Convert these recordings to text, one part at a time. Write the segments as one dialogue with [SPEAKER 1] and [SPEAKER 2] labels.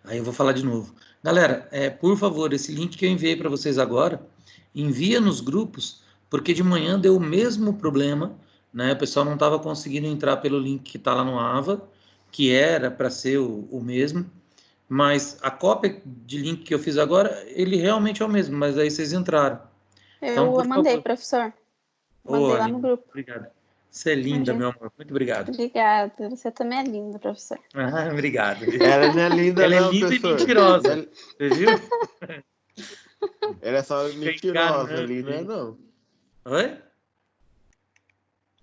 [SPEAKER 1] Aí eu vou falar de novo. Galera, por favor, esse link que eu enviei para vocês agora, envia nos grupos, porque de manhã deu o mesmo problema, né? O pessoal não estava conseguindo entrar pelo link que está lá no Ava, que era para ser o mesmo, mas a cópia de link que eu fiz agora, ele realmente é o mesmo, mas aí vocês entraram. Então,
[SPEAKER 2] Eu
[SPEAKER 1] por
[SPEAKER 2] mandei,
[SPEAKER 1] favor.
[SPEAKER 2] professor.
[SPEAKER 1] Ô,
[SPEAKER 2] Mandei lá no
[SPEAKER 1] Aline,
[SPEAKER 2] grupo.
[SPEAKER 1] obrigado. Você é linda, meu amor. Muito obrigado.
[SPEAKER 2] Obrigada. Você também é lindo, professor.
[SPEAKER 1] Ah, obrigado.
[SPEAKER 3] Ela não é linda,
[SPEAKER 1] Ela é
[SPEAKER 3] não,
[SPEAKER 1] linda e
[SPEAKER 3] professor.
[SPEAKER 1] mentirosa. Você viu?
[SPEAKER 3] Ela é só
[SPEAKER 1] Fica
[SPEAKER 3] mentirosa,
[SPEAKER 1] enganando,
[SPEAKER 3] linda
[SPEAKER 1] hein?
[SPEAKER 3] não.
[SPEAKER 1] Oi?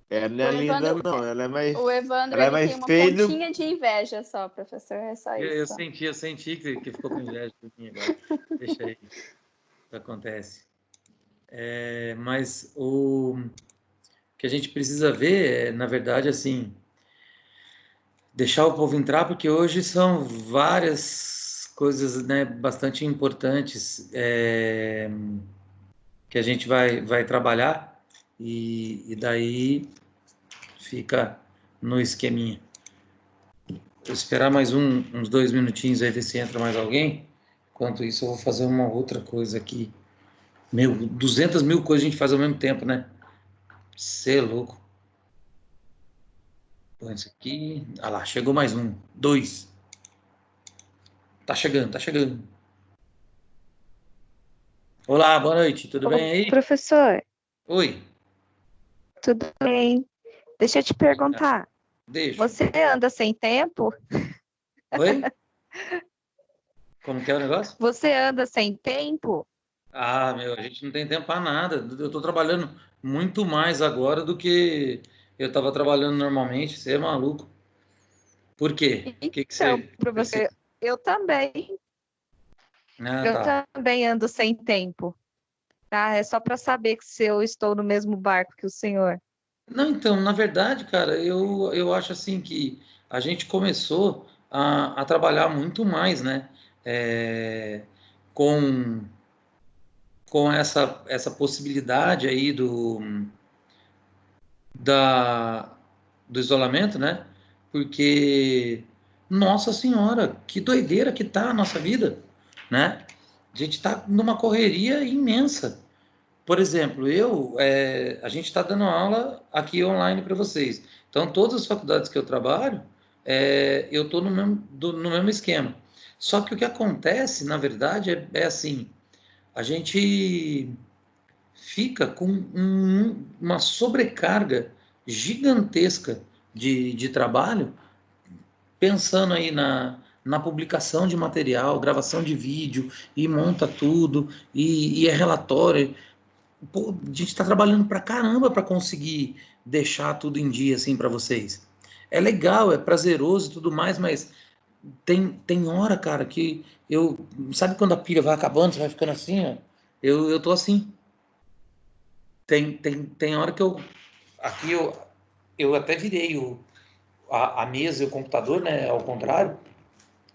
[SPEAKER 3] Ela não
[SPEAKER 2] O
[SPEAKER 3] é linda,
[SPEAKER 2] Evandro,
[SPEAKER 3] não.
[SPEAKER 2] o Evandro
[SPEAKER 3] Ela é
[SPEAKER 2] ele tem
[SPEAKER 3] mais
[SPEAKER 2] uma
[SPEAKER 3] feia do...
[SPEAKER 2] pontinha de inveja só, professor. É só
[SPEAKER 1] Eu
[SPEAKER 2] isso.
[SPEAKER 1] senti que ficou com inveja de mim agora. Deixa aí. Isso acontece. Mas o que a gente precisa ver é, na verdade, assim, deixar o povo entrar, porque hoje são várias coisas, né, bastante importantes que a gente vai trabalhar e daí fica no esqueminha. Vou esperar mais uns 2 minutinhos aí, ver se entra mais alguém. Enquanto isso, eu vou fazer uma outra coisa aqui. Meu, 200 mil coisas a gente faz ao mesmo tempo, né? Você é louco. Põe isso aqui. Ah lá, chegou mais um. 2. Tá chegando, tá chegando. Olá, boa noite. Tudo bem
[SPEAKER 4] Ô,
[SPEAKER 1] aí?
[SPEAKER 4] professor,
[SPEAKER 1] Oi.
[SPEAKER 4] tudo bem? Deixa eu te perguntar,
[SPEAKER 1] Deixa.
[SPEAKER 4] você anda sem tempo?
[SPEAKER 1] Oi? Como que é o negócio?
[SPEAKER 4] Você anda sem tempo?
[SPEAKER 1] Ah, meu, a gente não tem tempo para nada. Eu tô trabalhando muito mais agora do que eu estava trabalhando normalmente. Você é maluco. Por quê? O que que
[SPEAKER 4] Então,
[SPEAKER 1] você
[SPEAKER 4] professor,
[SPEAKER 1] precisa?
[SPEAKER 4] eu também,
[SPEAKER 1] Ah,
[SPEAKER 4] eu
[SPEAKER 1] tá.
[SPEAKER 4] também ando sem tempo, tá? É só para saber que se eu estou no mesmo barco que o senhor.
[SPEAKER 1] Não, então, na verdade, cara, eu acho assim que a gente começou a trabalhar muito mais, né? É, com, com essa possibilidade aí da, do isolamento, né? Porque, nossa senhora, que doideira que tá a nossa vida, né? A gente tá numa correria imensa. Por exemplo, a gente está dando aula aqui online para vocês. Então, todas as faculdades que eu trabalho, eu estou no mesmo esquema. Só que o que acontece, na verdade, é assim: a gente fica com uma sobrecarga gigantesca de trabalho, pensando aí na publicação de material, gravação de vídeo, e monta tudo, e é relatório. Pô, a gente está trabalhando pra caramba para conseguir deixar tudo em dia assim para vocês. É legal, é prazeroso e tudo mais, mas tem hora, cara, que eu. Sabe quando a pilha vai acabando, você vai ficando assim, ó? Eu tô assim. Tem hora que eu. Aqui eu até virei a mesa e o computador, né? Ao contrário,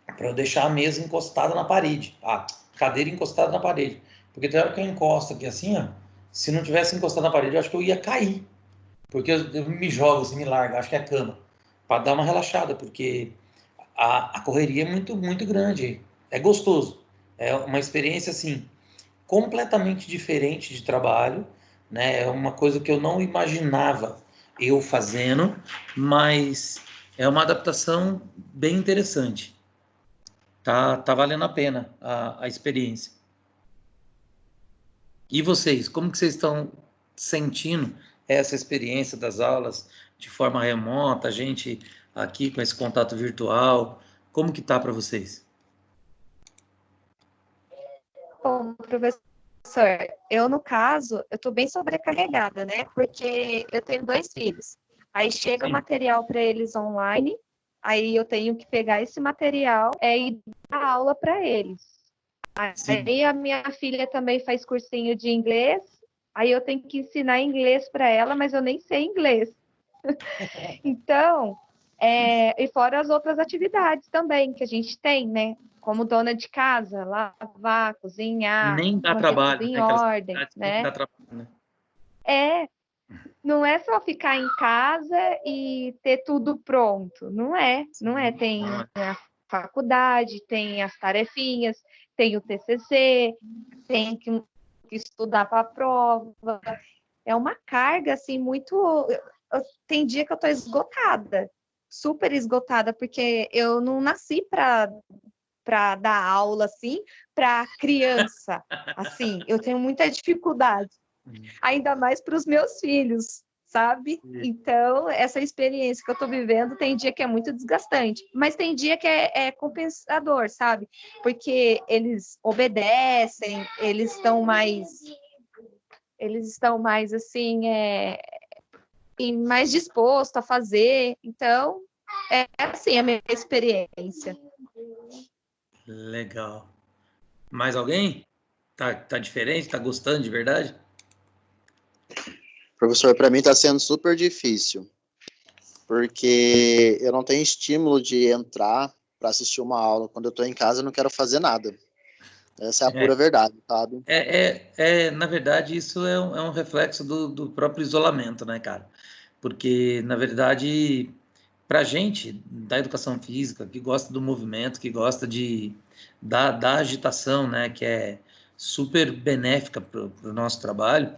[SPEAKER 1] para eu deixar a mesa encostada na parede, a cadeira encostada na parede. Porque tem hora que eu encosto aqui assim, ó. Se não tivesse encostado na parede, eu acho que eu ia cair. Porque eu me jogo, assim, me largo, acho que é a cama. Para dar uma relaxada, porque a correria é muito, muito grande. É gostoso. É uma experiência, assim, completamente diferente de trabalho, né? É uma coisa que eu não imaginava eu fazendo, mas é uma adaptação bem interessante. Tá valendo a pena a experiência. E vocês, como que vocês estão sentindo essa experiência das aulas de forma remota, a gente aqui com esse contato virtual, como que tá para vocês?
[SPEAKER 4] Bom, professor, eu no caso, eu estou bem sobrecarregada, né? Porque eu tenho 2 filhos. Aí chega o
[SPEAKER 1] Sim,
[SPEAKER 4] material para eles online, aí eu tenho que pegar esse material e dar aula para eles.
[SPEAKER 1] sim.
[SPEAKER 4] Aí a minha filha também faz cursinho de inglês, aí eu tenho que ensinar inglês para ela, mas eu nem sei inglês. Então, e fora as outras atividades também que a gente tem, né? Como dona de casa, lavar, cozinhar,
[SPEAKER 1] Nem dá
[SPEAKER 4] manter tudo
[SPEAKER 1] trabalho,
[SPEAKER 4] em
[SPEAKER 1] né? Aquelas
[SPEAKER 4] ordem,
[SPEAKER 1] atividades que nem
[SPEAKER 4] né?
[SPEAKER 1] dá trabalho, né?
[SPEAKER 4] É, não é só ficar em casa e ter tudo pronto, não é,
[SPEAKER 1] Sim,
[SPEAKER 4] tem
[SPEAKER 1] não é.
[SPEAKER 4] faculdade, tem as tarefinhas, tem o TCC, tem que estudar para a prova. É uma carga, assim, muito... Tem dia que eu tô esgotada, super esgotada, porque eu não nasci para dar aula, assim, para criança, assim. Eu tenho muita dificuldade, ainda mais para os meus filhos, sabe? Então, essa experiência que eu estou vivendo, tem dia que é muito desgastante, mas tem dia que é compensador, sabe? Porque eles obedecem, eles estão mais assim, e mais dispostos a fazer. Então, é assim a minha experiência.
[SPEAKER 1] Legal. Mais alguém? Tá diferente? Tá gostando de verdade?
[SPEAKER 5] Professor, para mim está sendo super difícil, porque eu não tenho estímulo de entrar para assistir uma aula. Quando eu estou em casa, eu não quero fazer nada. Essa é a pura verdade, sabe?
[SPEAKER 1] Na verdade, isso é um reflexo do próprio isolamento, né, cara? Porque, na verdade, para gente da educação física, que gosta do movimento, que gosta da agitação, né, que é super benéfica para o nosso trabalho,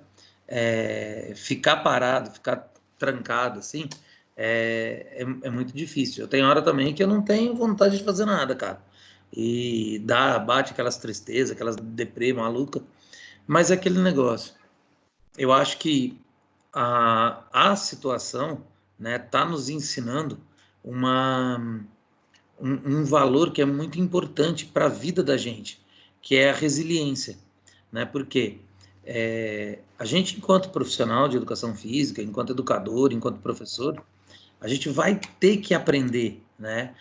[SPEAKER 1] ficar parado, ficar trancado, assim, é muito difícil. Eu tenho hora também que eu não tenho vontade de fazer nada, cara. E bate aquelas tristezas, aquelas deprê maluca. Mas é aquele negócio. Eu acho que a situação, né, tá nos ensinando um valor que é muito importante para a vida da gente, que é a resiliência, né? Porque a gente, enquanto profissional de educação física, enquanto educador, enquanto professor, a gente vai ter que aprender, né,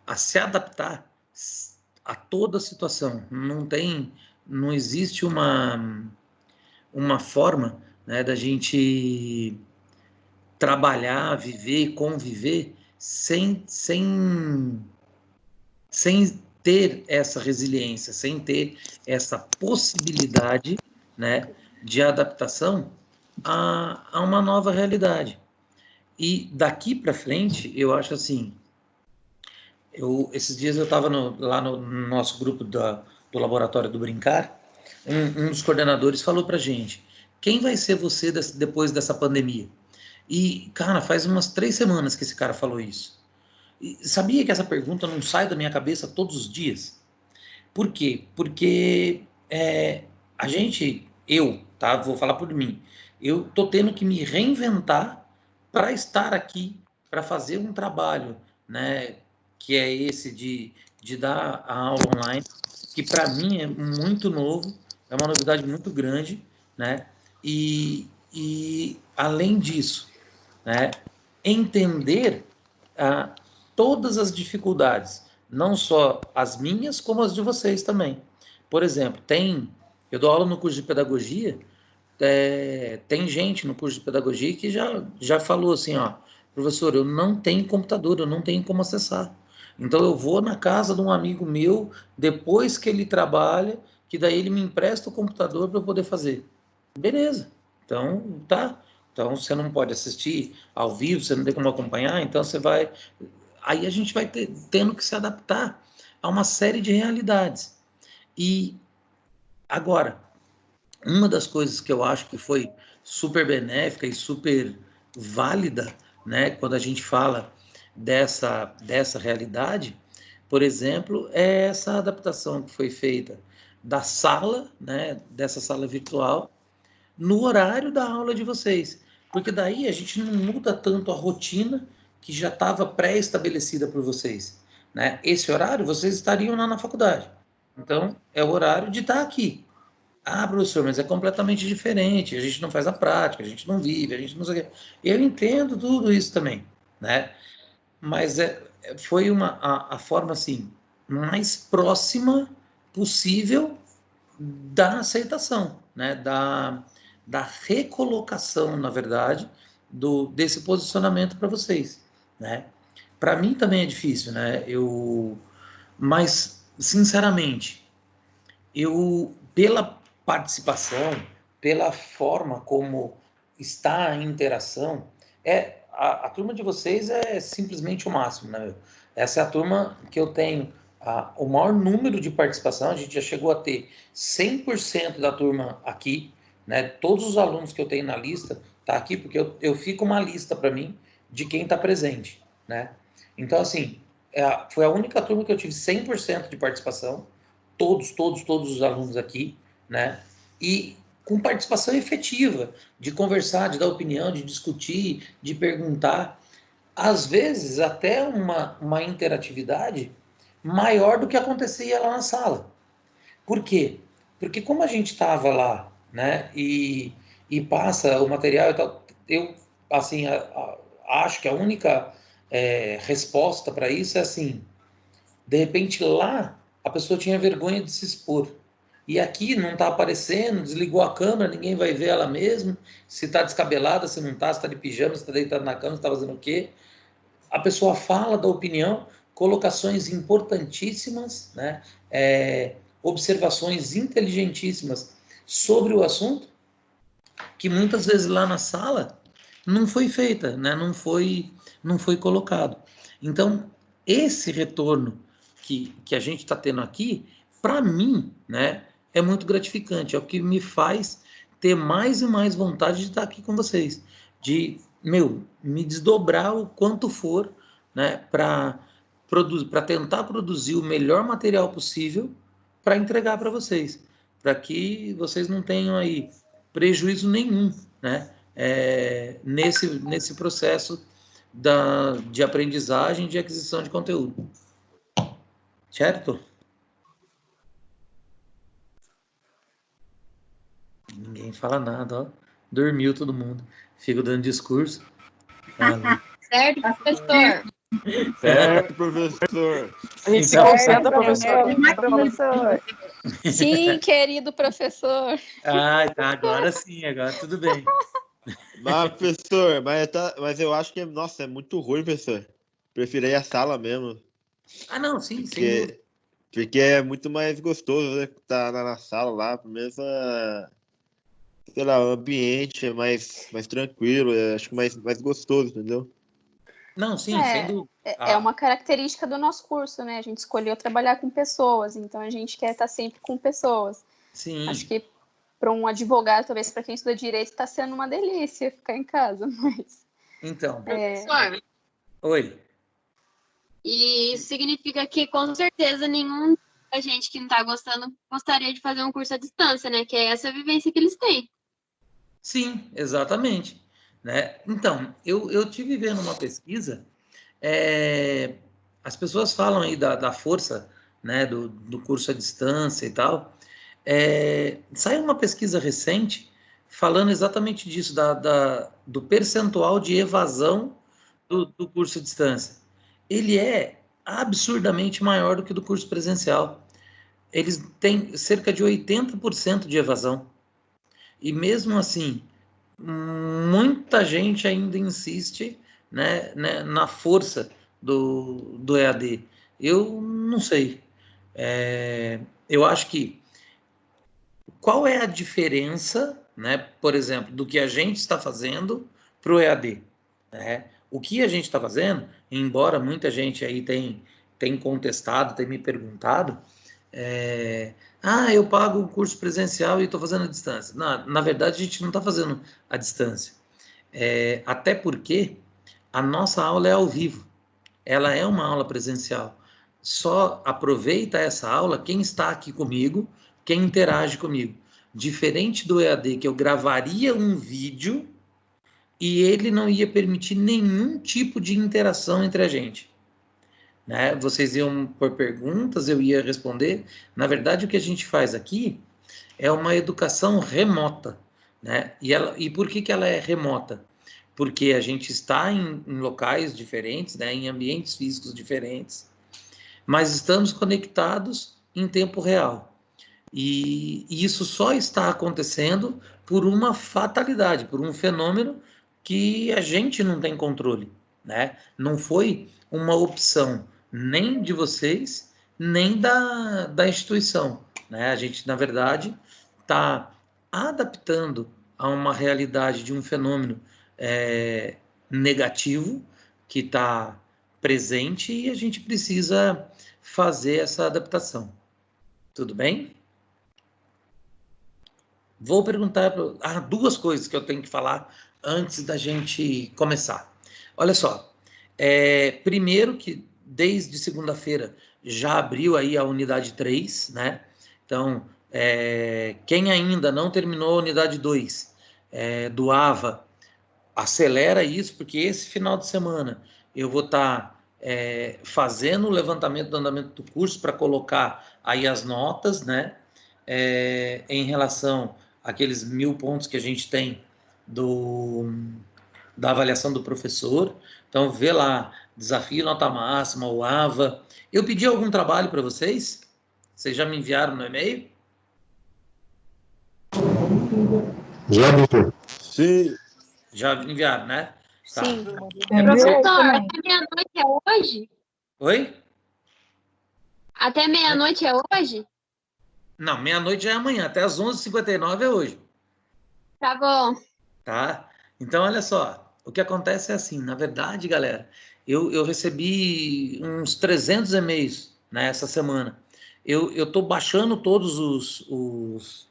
[SPEAKER 1] a se adaptar a toda situação. Não existe uma forma, né, da gente trabalhar, viver e conviver sem ter essa resiliência, sem ter essa possibilidade, né, de adaptação a uma nova realidade. E daqui para frente, eu acho assim, esses dias eu estava lá no nosso grupo do Laboratório do Brincar, um dos coordenadores falou para gente, quem vai ser você depois dessa pandemia? E, cara, faz umas 3 semanas que esse cara falou isso. E sabia que essa pergunta não sai da minha cabeça todos os dias? Por quê? Porque tá? Vou falar por mim. Eu tô tendo que me reinventar para estar aqui, para fazer um trabalho, né? Que é esse de dar a aula online, que para mim é muito novo, é uma novidade muito grande, né? E além disso, né? Entender todas as dificuldades, não só as minhas, como as de vocês também. Por exemplo, eu dou aula no curso de pedagogia, tem gente no curso de pedagogia que já falou assim, ó, professor, eu não tenho computador, eu não tenho como acessar. Então eu vou na casa de um amigo meu, depois que ele trabalha, que daí ele me empresta o computador para eu poder fazer. Beleza. Então, tá. Então você não pode assistir ao vivo, você não tem como acompanhar, então você vai. Aí a gente vai tendo que se adaptar a uma série de realidades. E agora, uma das coisas que eu acho que foi super benéfica e super válida, né, quando a gente fala dessa realidade, por exemplo, é essa adaptação que foi feita da sala, né, dessa sala virtual, no horário da aula de vocês. Porque daí a gente não muda tanto a rotina que já estava pré-estabelecida por vocês. Né? Esse horário vocês estariam lá na faculdade. Então, é o horário de estar aqui. Ah, professor, mas é completamente diferente. A gente não faz a prática, a gente não vive, a gente não sei o quê. Eu entendo tudo isso também, né? Mas foi a forma assim mais próxima possível da aceitação, né? Da recolocação, na verdade, desse posicionamento para vocês, né? Para mim também é difícil, né? Mas sinceramente, pela participação, pela forma como está a interação, a turma de vocês é simplesmente o máximo, né, meu? Essa é a turma que eu tenho o maior número de participação. A gente já chegou a ter 100% da turma aqui, né? Todos os alunos que eu tenho na lista tá aqui, porque eu fico uma lista para mim de quem está presente, né? Então, assim, foi a única turma que eu tive 100% de participação, todos os alunos aqui, né? E com participação efetiva, de conversar, de dar opinião, de discutir, de perguntar, às vezes até uma interatividade maior do que acontecia lá na sala. Por quê? Porque como a gente estava lá, né, e passa o material e tal, eu, assim, acho que a única resposta para isso é assim, de repente lá a pessoa tinha vergonha de se expor. E aqui não está aparecendo, desligou a câmera, ninguém vai ver ela mesmo, se está descabelada, se não está, se está de pijama, se está deitado na cama, se está fazendo o quê. A pessoa fala da opinião, colocações importantíssimas, né? Observações inteligentíssimas sobre o assunto, que muitas vezes lá na sala não foi feita, né? Não foi colocado. Então, esse retorno que a gente está tendo aqui, para mim, né, é muito gratificante, é o que me faz ter mais e mais vontade de estar aqui com vocês, de, me desdobrar o quanto for, né, para tentar produzir o melhor material possível para entregar para vocês, para que vocês não tenham aí prejuízo nenhum, né, nesse processo de aprendizagem, de aquisição de conteúdo. Certo? Ninguém fala nada, ó. Dormiu todo mundo. Fico dando discurso.
[SPEAKER 6] Certo, professor?
[SPEAKER 3] Certo, professor.
[SPEAKER 7] A gente se
[SPEAKER 1] Então,
[SPEAKER 7] concentra, professor.
[SPEAKER 2] Professor. Sim, querido professor.
[SPEAKER 1] Ah, tá. Agora sim, agora tudo bem.
[SPEAKER 3] Mas, professor, mas eu acho que, nossa, é muito ruim, professor. Prefiro ir à sala mesmo.
[SPEAKER 1] Ah, não, sim, sim.
[SPEAKER 3] Porque é muito mais gostoso, né? Tá na sala lá, mesmo, sei lá, o ambiente é mais tranquilo, acho que mais gostoso, entendeu?
[SPEAKER 1] Não, sim, sem dúvida.
[SPEAKER 2] É uma característica do nosso curso, né? A gente escolheu trabalhar com pessoas, então a gente quer estar sempre com pessoas.
[SPEAKER 1] Sim.
[SPEAKER 2] Acho que para um advogado, talvez para quem estuda direito, está sendo uma delícia ficar em casa, mas...
[SPEAKER 1] Então.
[SPEAKER 6] Professor,
[SPEAKER 1] Oi.
[SPEAKER 6] e isso significa que, com certeza, nenhum da gente que não está gostando gostaria de fazer um curso à distância, né? Que é essa vivência que eles têm.
[SPEAKER 1] Sim, exatamente. Né? Então, eu tive vendo uma pesquisa, as pessoas falam aí da força, né, do curso à distância e tal. Saiu uma pesquisa recente falando exatamente disso, do percentual de evasão do curso à distância. Ele é absurdamente maior do que do curso presencial. Eles têm cerca de 80% de evasão. E mesmo assim, muita gente ainda insiste, né, na força do EAD. Eu não sei. Eu acho que qual é a diferença, né, por exemplo, do que a gente está fazendo para o EAD? Né? O que a gente está fazendo, embora muita gente aí tem contestado, tem me perguntado, eu pago o curso presencial e estou fazendo a distância. Na verdade, a gente não está fazendo a distância. Até porque a nossa aula é ao vivo. Ela é uma aula presencial. Só aproveita essa aula quem está aqui comigo, quem interage comigo. Diferente do EAD, que eu gravaria um vídeo e ele não ia permitir nenhum tipo de interação entre a gente. Né? Vocês iam pôr perguntas, eu ia responder. Na verdade, o que a gente faz aqui é uma educação remota. Né? E por que ela é remota? Porque a gente está em locais diferentes, né? Em ambientes físicos diferentes, mas estamos conectados em tempo real. E isso só está acontecendo por uma fatalidade, por um fenômeno que a gente não tem controle, né? Não foi uma opção nem de vocês, nem da instituição, né? A gente, na verdade, está adaptando a uma realidade de um fenômeno negativo que está presente e a gente precisa fazer essa adaptação. Tudo bem? Vou perguntar duas coisas que eu tenho que falar antes da gente começar. Olha só, primeiro que desde segunda-feira já abriu aí a unidade 3, né? Então, quem ainda não terminou a unidade 2 do AVA, acelera isso, porque esse final de semana eu vou estar fazendo o levantamento do andamento do curso para colocar aí as notas, né? Em relação àqueles 1000 pontos que a gente tem da avaliação do professor. Então, vê lá, desafio nota máxima, o AVA. Eu pedi algum trabalho para vocês? Vocês já me enviaram no e-mail?
[SPEAKER 3] Já, doutor. Sim.
[SPEAKER 1] Já enviaram, né? Tá.
[SPEAKER 2] Sim.
[SPEAKER 6] Professor, até meia-noite é hoje?
[SPEAKER 1] Oi?
[SPEAKER 6] Até meia-noite é hoje?
[SPEAKER 1] Não, meia-noite já é amanhã, até às 11h59 é hoje.
[SPEAKER 6] Tá bom.
[SPEAKER 1] Tá? Então, olha só, o que acontece é assim, na verdade, galera, eu recebi uns 300 e-mails, né, essa semana. Eu tô baixando todos os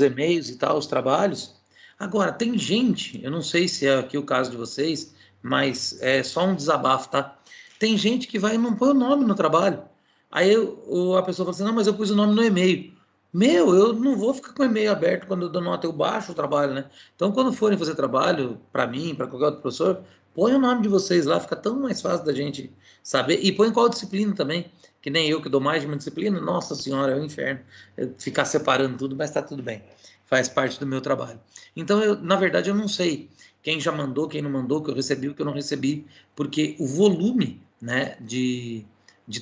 [SPEAKER 1] e-mails e tal, os trabalhos. Agora, tem gente, eu não sei se é aqui o caso de vocês, mas é só um desabafo, tá? Tem gente que vai e não põe o nome no trabalho. Aí a pessoa fala assim, não, mas eu pus o nome no e-mail. Meu, eu não vou ficar com o e-mail aberto quando eu dou nota, eu baixo o trabalho, né? Então, quando forem fazer trabalho, para mim, para qualquer outro professor, põe o nome de vocês lá, fica tão mais fácil da gente saber. E põe qual disciplina também, que nem eu que dou mais de uma disciplina, nossa senhora, é um inferno. Ficar separando tudo, mas tá tudo bem. Faz parte do meu trabalho. Então, na verdade, eu não sei quem já mandou, quem não mandou, o que eu recebi, o que eu não recebi, porque o volume, né, de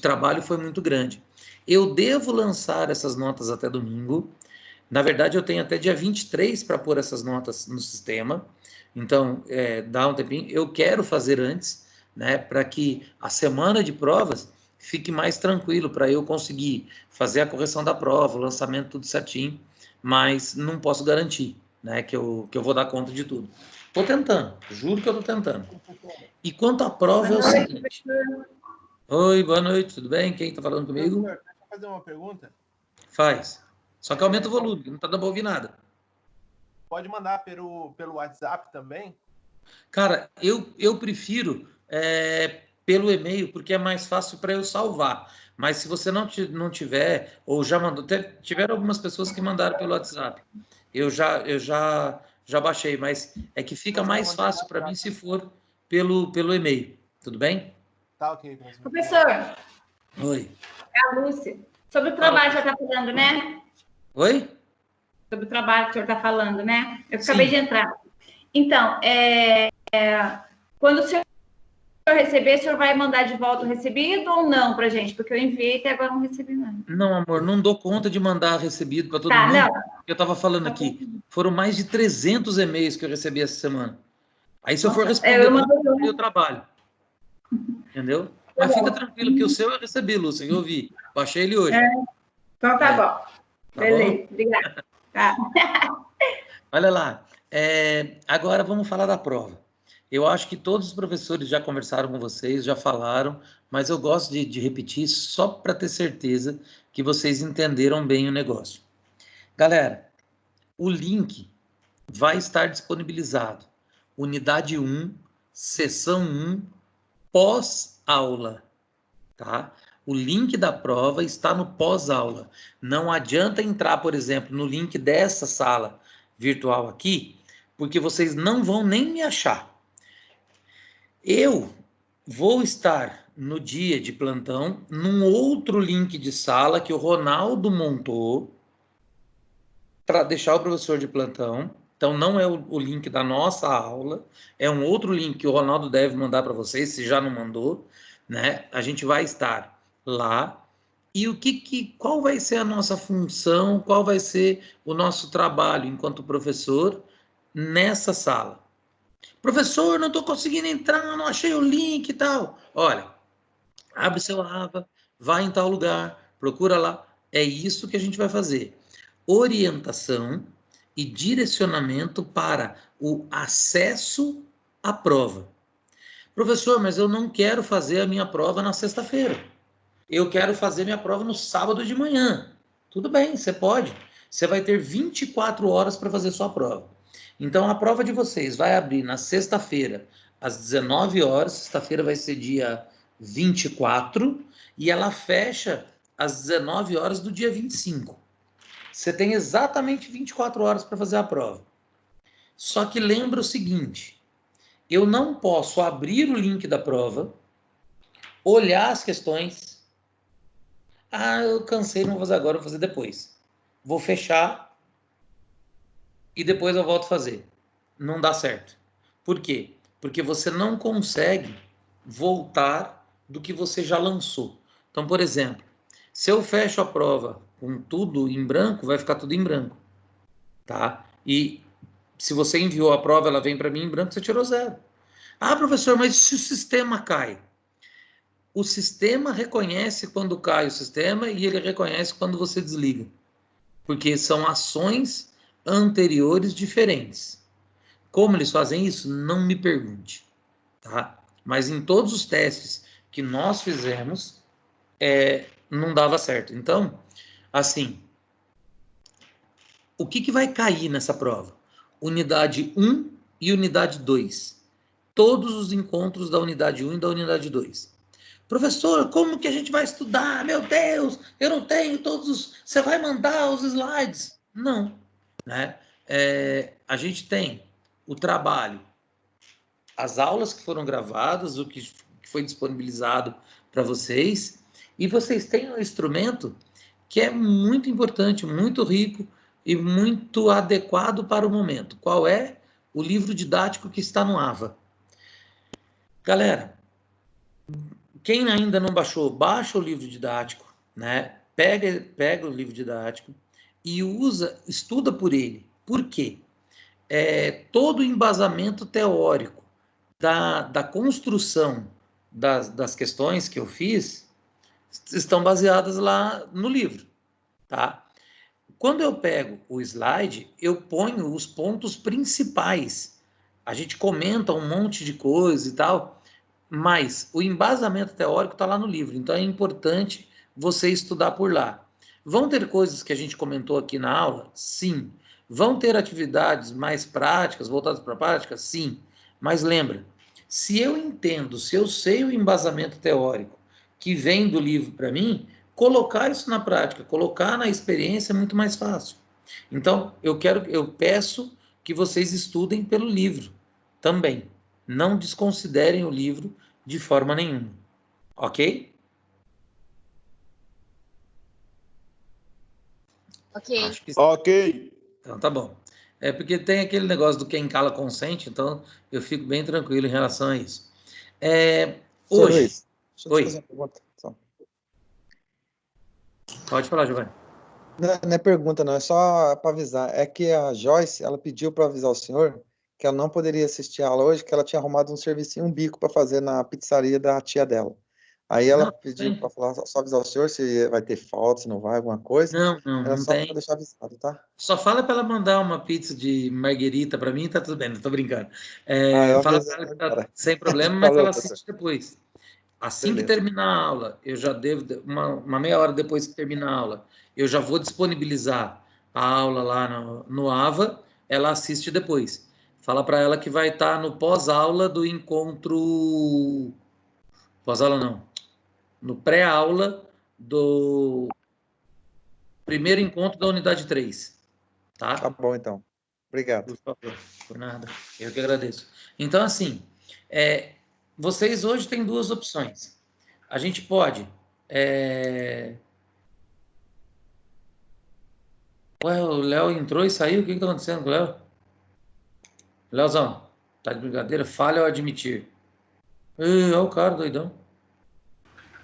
[SPEAKER 1] trabalho foi muito grande. Eu devo lançar essas notas até domingo. Na verdade, eu tenho até dia 23 para pôr essas notas no sistema. Então, dá um tempinho. Eu quero fazer antes, né, para que a semana de provas fique mais tranquilo, para eu conseguir fazer a correção da prova, o lançamento tudo certinho, mas não posso garantir, né, que eu vou dar conta de tudo. Estou tentando, juro que eu estou tentando. E quanto à prova é o seguinte... Oi, boa noite, tudo bem? Quem está falando comigo?
[SPEAKER 7] Professor, deixa eu fazer uma pergunta.
[SPEAKER 1] Faz. Só que aumenta o volume, não está dando para ouvir nada.
[SPEAKER 7] Pode mandar pelo WhatsApp também?
[SPEAKER 1] Cara, eu prefiro pelo e-mail, porque é mais fácil para eu salvar. Mas se você não tiver, ou já mandou, tiveram algumas pessoas que mandaram pelo WhatsApp. Eu já baixei, mas é que fica mais fácil para mim se for pelo e-mail. Tudo bem?
[SPEAKER 7] Tá ok, professor.
[SPEAKER 8] Professor,
[SPEAKER 1] Oi.
[SPEAKER 8] é a Lúcia. Sobre o trabalho que o senhor está falando, né?
[SPEAKER 1] Oi?
[SPEAKER 8] Sobre o trabalho que o senhor está falando, né? Eu
[SPEAKER 1] Sim.
[SPEAKER 8] acabei de entrar. Então, quando o senhor receber, o senhor vai mandar de volta o recebido ou não para gente? Porque eu enviei e até agora não recebi nada.
[SPEAKER 1] Não, amor, não dou conta de mandar recebido para todo
[SPEAKER 8] Tá,
[SPEAKER 1] mundo.
[SPEAKER 8] não.
[SPEAKER 1] Eu estava falando aqui, foram mais de 300 e-mails que eu recebi essa semana. Aí, se eu for responder, eu o trabalho. Entendeu? Mas fica tranquilo, que o seu eu recebi, Lúcia, eu vi. Baixei ele hoje.
[SPEAKER 8] Então tá bom.
[SPEAKER 1] Tá
[SPEAKER 8] Beleza,
[SPEAKER 1] bom?
[SPEAKER 8] obrigada. Tá.
[SPEAKER 1] Olha lá, agora vamos falar da prova. Eu acho que todos os professores já conversaram com vocês, já falaram, mas eu gosto de repetir só para ter certeza que vocês entenderam bem o negócio. Galera, o link vai estar disponibilizado. Unidade 1, sessão 1, pós-aula, tá? O link da prova está no pós-aula. Não adianta entrar, por exemplo, no link dessa sala virtual aqui, porque vocês não vão nem me achar. Eu vou estar no dia de plantão num outro link de sala que o Ronaldo montou para deixar o professor de plantão. Então, não é o link da nossa aula, é um outro link que o Ronaldo deve mandar para vocês, se já não mandou, né? A gente vai estar lá. E qual vai ser a nossa função, qual vai ser o nosso trabalho enquanto professor nessa sala? Professor, não estou conseguindo entrar, não achei o link e tal. Olha, abre seu AVA, vai em tal lugar, procura lá. É isso que a gente vai fazer. Orientação e direcionamento para o acesso à prova. Professor, mas eu não quero fazer a minha prova na sexta-feira. Eu quero fazer minha prova no sábado de manhã. Tudo bem, você pode. Você vai ter 24 horas para fazer sua prova. Então, a prova de vocês vai abrir na sexta-feira, às 19 horas. Sexta-feira vai ser dia 24. E ela fecha às 19 horas do dia 25. Você tem exatamente 24 horas para fazer a prova. Só que lembra o seguinte, eu não posso abrir o link da prova, olhar as questões, eu cansei, não vou fazer agora, vou fazer depois. Vou fechar e depois eu volto a fazer. Não dá certo. Por quê? Porque você não consegue voltar do que você já lançou. Então, por exemplo, se eu fecho a prova com tudo em branco, vai ficar tudo em branco, tá? E se você enviou a prova, ela vem para mim em branco, você tirou 0. Professor, mas se o sistema cai? O sistema reconhece quando cai o sistema e ele reconhece quando você desliga. Porque são ações anteriores diferentes. Como eles fazem isso? Não me pergunte, tá? Mas em todos os testes que nós fizemos, não dava certo. Então, assim, o que vai cair nessa prova? Unidade 1 e unidade 2. Todos os encontros da unidade 1 e da unidade 2. Professor, como que a gente vai estudar? Meu Deus, eu não tenho todos os... Você vai mandar os slides? Não, né? A gente tem o trabalho, as aulas que foram gravadas, o que foi disponibilizado para vocês, e vocês têm um instrumento que é muito importante, muito rico e muito adequado para o momento. Qual é? O livro didático que está no AVA. Galera, quem ainda não baixou, baixa o livro didático, né? Pega o livro didático e estuda por ele. Por quê? Todo o embasamento teórico da construção das questões que eu fiz estão baseadas lá no livro, tá? Quando eu pego o slide, eu ponho os pontos principais. A gente comenta um monte de coisa e tal, mas o embasamento teórico está lá no livro, então é importante você estudar por lá. Vão ter coisas que a gente comentou aqui na aula? Sim. Vão ter atividades mais práticas, voltadas para a prática? Sim. Mas lembra, se eu entendo, se eu sei o embasamento teórico que vem do livro para mim, colocar isso na prática, colocar na experiência é muito mais fácil. Então, eu peço que vocês estudem pelo livro também. Não desconsiderem o livro de forma nenhuma. Ok?
[SPEAKER 6] Ok.
[SPEAKER 1] Acho que...
[SPEAKER 3] Ok.
[SPEAKER 1] Então, tá bom. Porque tem aquele negócio do quem cala consente, então eu fico bem tranquilo em relação a isso. Hoje...
[SPEAKER 9] Luiz, deixa eu
[SPEAKER 1] Oi.
[SPEAKER 9] te fazer uma pergunta. Só.
[SPEAKER 1] Pode falar, Giovanni.
[SPEAKER 9] Não é pergunta, não, é só para avisar. É que a Joyce, ela pediu para avisar o senhor que ela não poderia assistir a aula hoje, que ela tinha arrumado um serviço, um bico para fazer na pizzaria da tia dela. Aí ela pediu para falar, só avisar o senhor se vai ter falta, se não vai, alguma coisa.
[SPEAKER 1] Não
[SPEAKER 9] só
[SPEAKER 1] tem.
[SPEAKER 9] para deixar avisado, tá?
[SPEAKER 1] Só fala para ela mandar uma pizza de marguerita para mim, tá tudo bem, não tô brincando. Fala para ela que tá sem problema, mas
[SPEAKER 9] Falou,
[SPEAKER 1] ela assiste depois. Assim que terminar a aula, eu já devo, uma meia hora depois que terminar a aula, eu já vou disponibilizar a aula lá no AVA, ela assiste depois. Fala para ela que vai estar no pós-aula do encontro... Pós-aula não. No pré-aula do primeiro encontro da unidade 3. Tá?
[SPEAKER 9] Tá bom, então. Obrigado.
[SPEAKER 1] Por favor. Por nada. Eu que agradeço. Então, assim, vocês hoje têm duas opções. A gente pode... Ué, o Léo entrou e saiu? O que está acontecendo com o Léo? Léozão, tá de brincadeira? Falha ao admitir. Olha o cara doidão.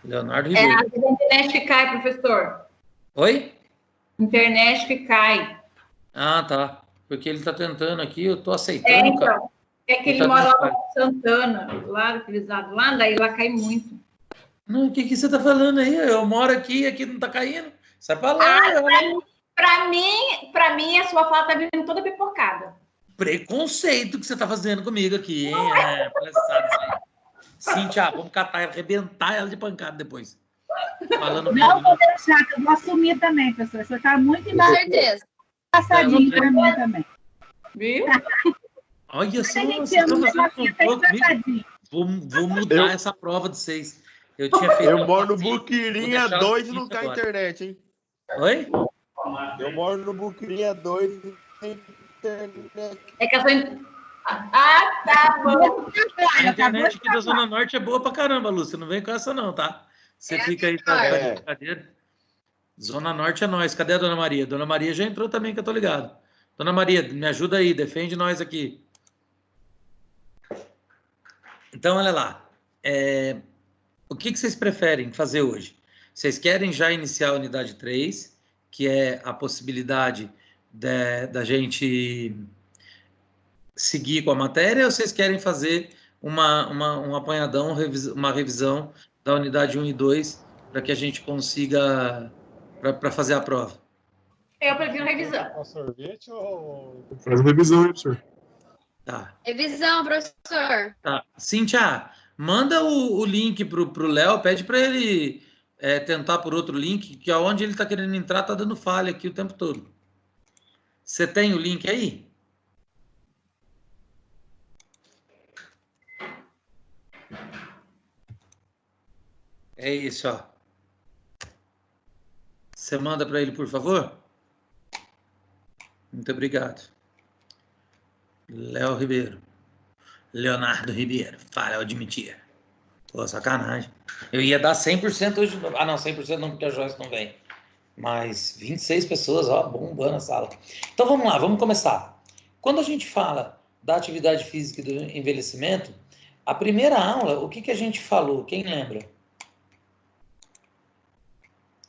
[SPEAKER 1] Leonardo Ribeiro.
[SPEAKER 8] A internet que cai, professor.
[SPEAKER 1] Oi?
[SPEAKER 8] Internet que cai.
[SPEAKER 1] Ah, tá. Porque ele tá tentando aqui, eu tô aceitando,
[SPEAKER 8] então,
[SPEAKER 1] cara.
[SPEAKER 8] É que ele mora lá em Santana, lá daqueles lados lá, daí lá cai muito.
[SPEAKER 1] Não, o que você tá falando aí? Eu moro aqui não tá caindo. Sai pra lá.
[SPEAKER 8] Pra mim, a sua fala tá vindo toda pipocada.
[SPEAKER 1] Preconceito que você tá fazendo comigo aqui, hein? Palhaçada isso aí. Cíntia, vamos catar ela, arrebentar ela de pancada depois. Falando
[SPEAKER 8] Não vou deixar, que eu vou assumir também, professor. Você está muito
[SPEAKER 6] Com certeza.
[SPEAKER 8] engraçadinho para mim também.
[SPEAKER 2] Viu?
[SPEAKER 1] Olha só,
[SPEAKER 8] A gente
[SPEAKER 1] vocês estão
[SPEAKER 8] ama
[SPEAKER 1] fazendo
[SPEAKER 8] você,
[SPEAKER 1] um
[SPEAKER 8] tá
[SPEAKER 1] pouco comigo.
[SPEAKER 8] engraçadinho.
[SPEAKER 1] Vou mudar essa prova de vocês. Eu tinha feito.
[SPEAKER 3] Eu moro no
[SPEAKER 1] assim,
[SPEAKER 3] Buquirinha
[SPEAKER 1] vou deixar
[SPEAKER 3] 2 e
[SPEAKER 1] assim
[SPEAKER 3] não cai
[SPEAKER 1] agora.
[SPEAKER 3] internet, hein?
[SPEAKER 1] Oi?
[SPEAKER 3] Eu moro no Buquirinha 2 e não tem internet.
[SPEAKER 8] É que eu sou... Ah, tá bom.
[SPEAKER 1] A internet aqui da Zona Norte é boa pra caramba, Lúcia. Não vem com essa não, tá? Você fica aí, tá de brincadeira. Zona Norte é nós. Cadê a Dona Maria? Dona Maria já entrou também, que eu tô ligado. Dona Maria, me ajuda aí, defende nós aqui. Então, olha lá. O que vocês preferem fazer hoje? Vocês querem já iniciar a unidade 3, que é a possibilidade da gente seguir com a matéria, ou vocês querem fazer um apanhadão, uma revisão da unidade 1 e 2, para que a gente consiga, para fazer a prova?
[SPEAKER 8] Eu prefiro revisão.
[SPEAKER 10] Com sorvete ou... Faz a revisão aí, professor.
[SPEAKER 1] Tá.
[SPEAKER 6] Revisão, professor.
[SPEAKER 1] Tá. Cíntia, manda o link pro Léo, pede para ele tentar por outro link, que aonde ele está querendo entrar está dando falha aqui o tempo todo. Você tem o link aí? É isso, ó. Você manda para ele, por favor? Muito obrigado. Léo Ribeiro. Leonardo Ribeiro. Fala, eu admitir. Pô, sacanagem. Eu ia dar 100% hoje. Ah, não, 100% não, porque a Joyce não vem. Mas 26 pessoas, ó, bombando a sala. Então vamos lá, vamos começar. Quando a gente fala da atividade física e do envelhecimento, a primeira aula, o que a gente falou? Quem lembra?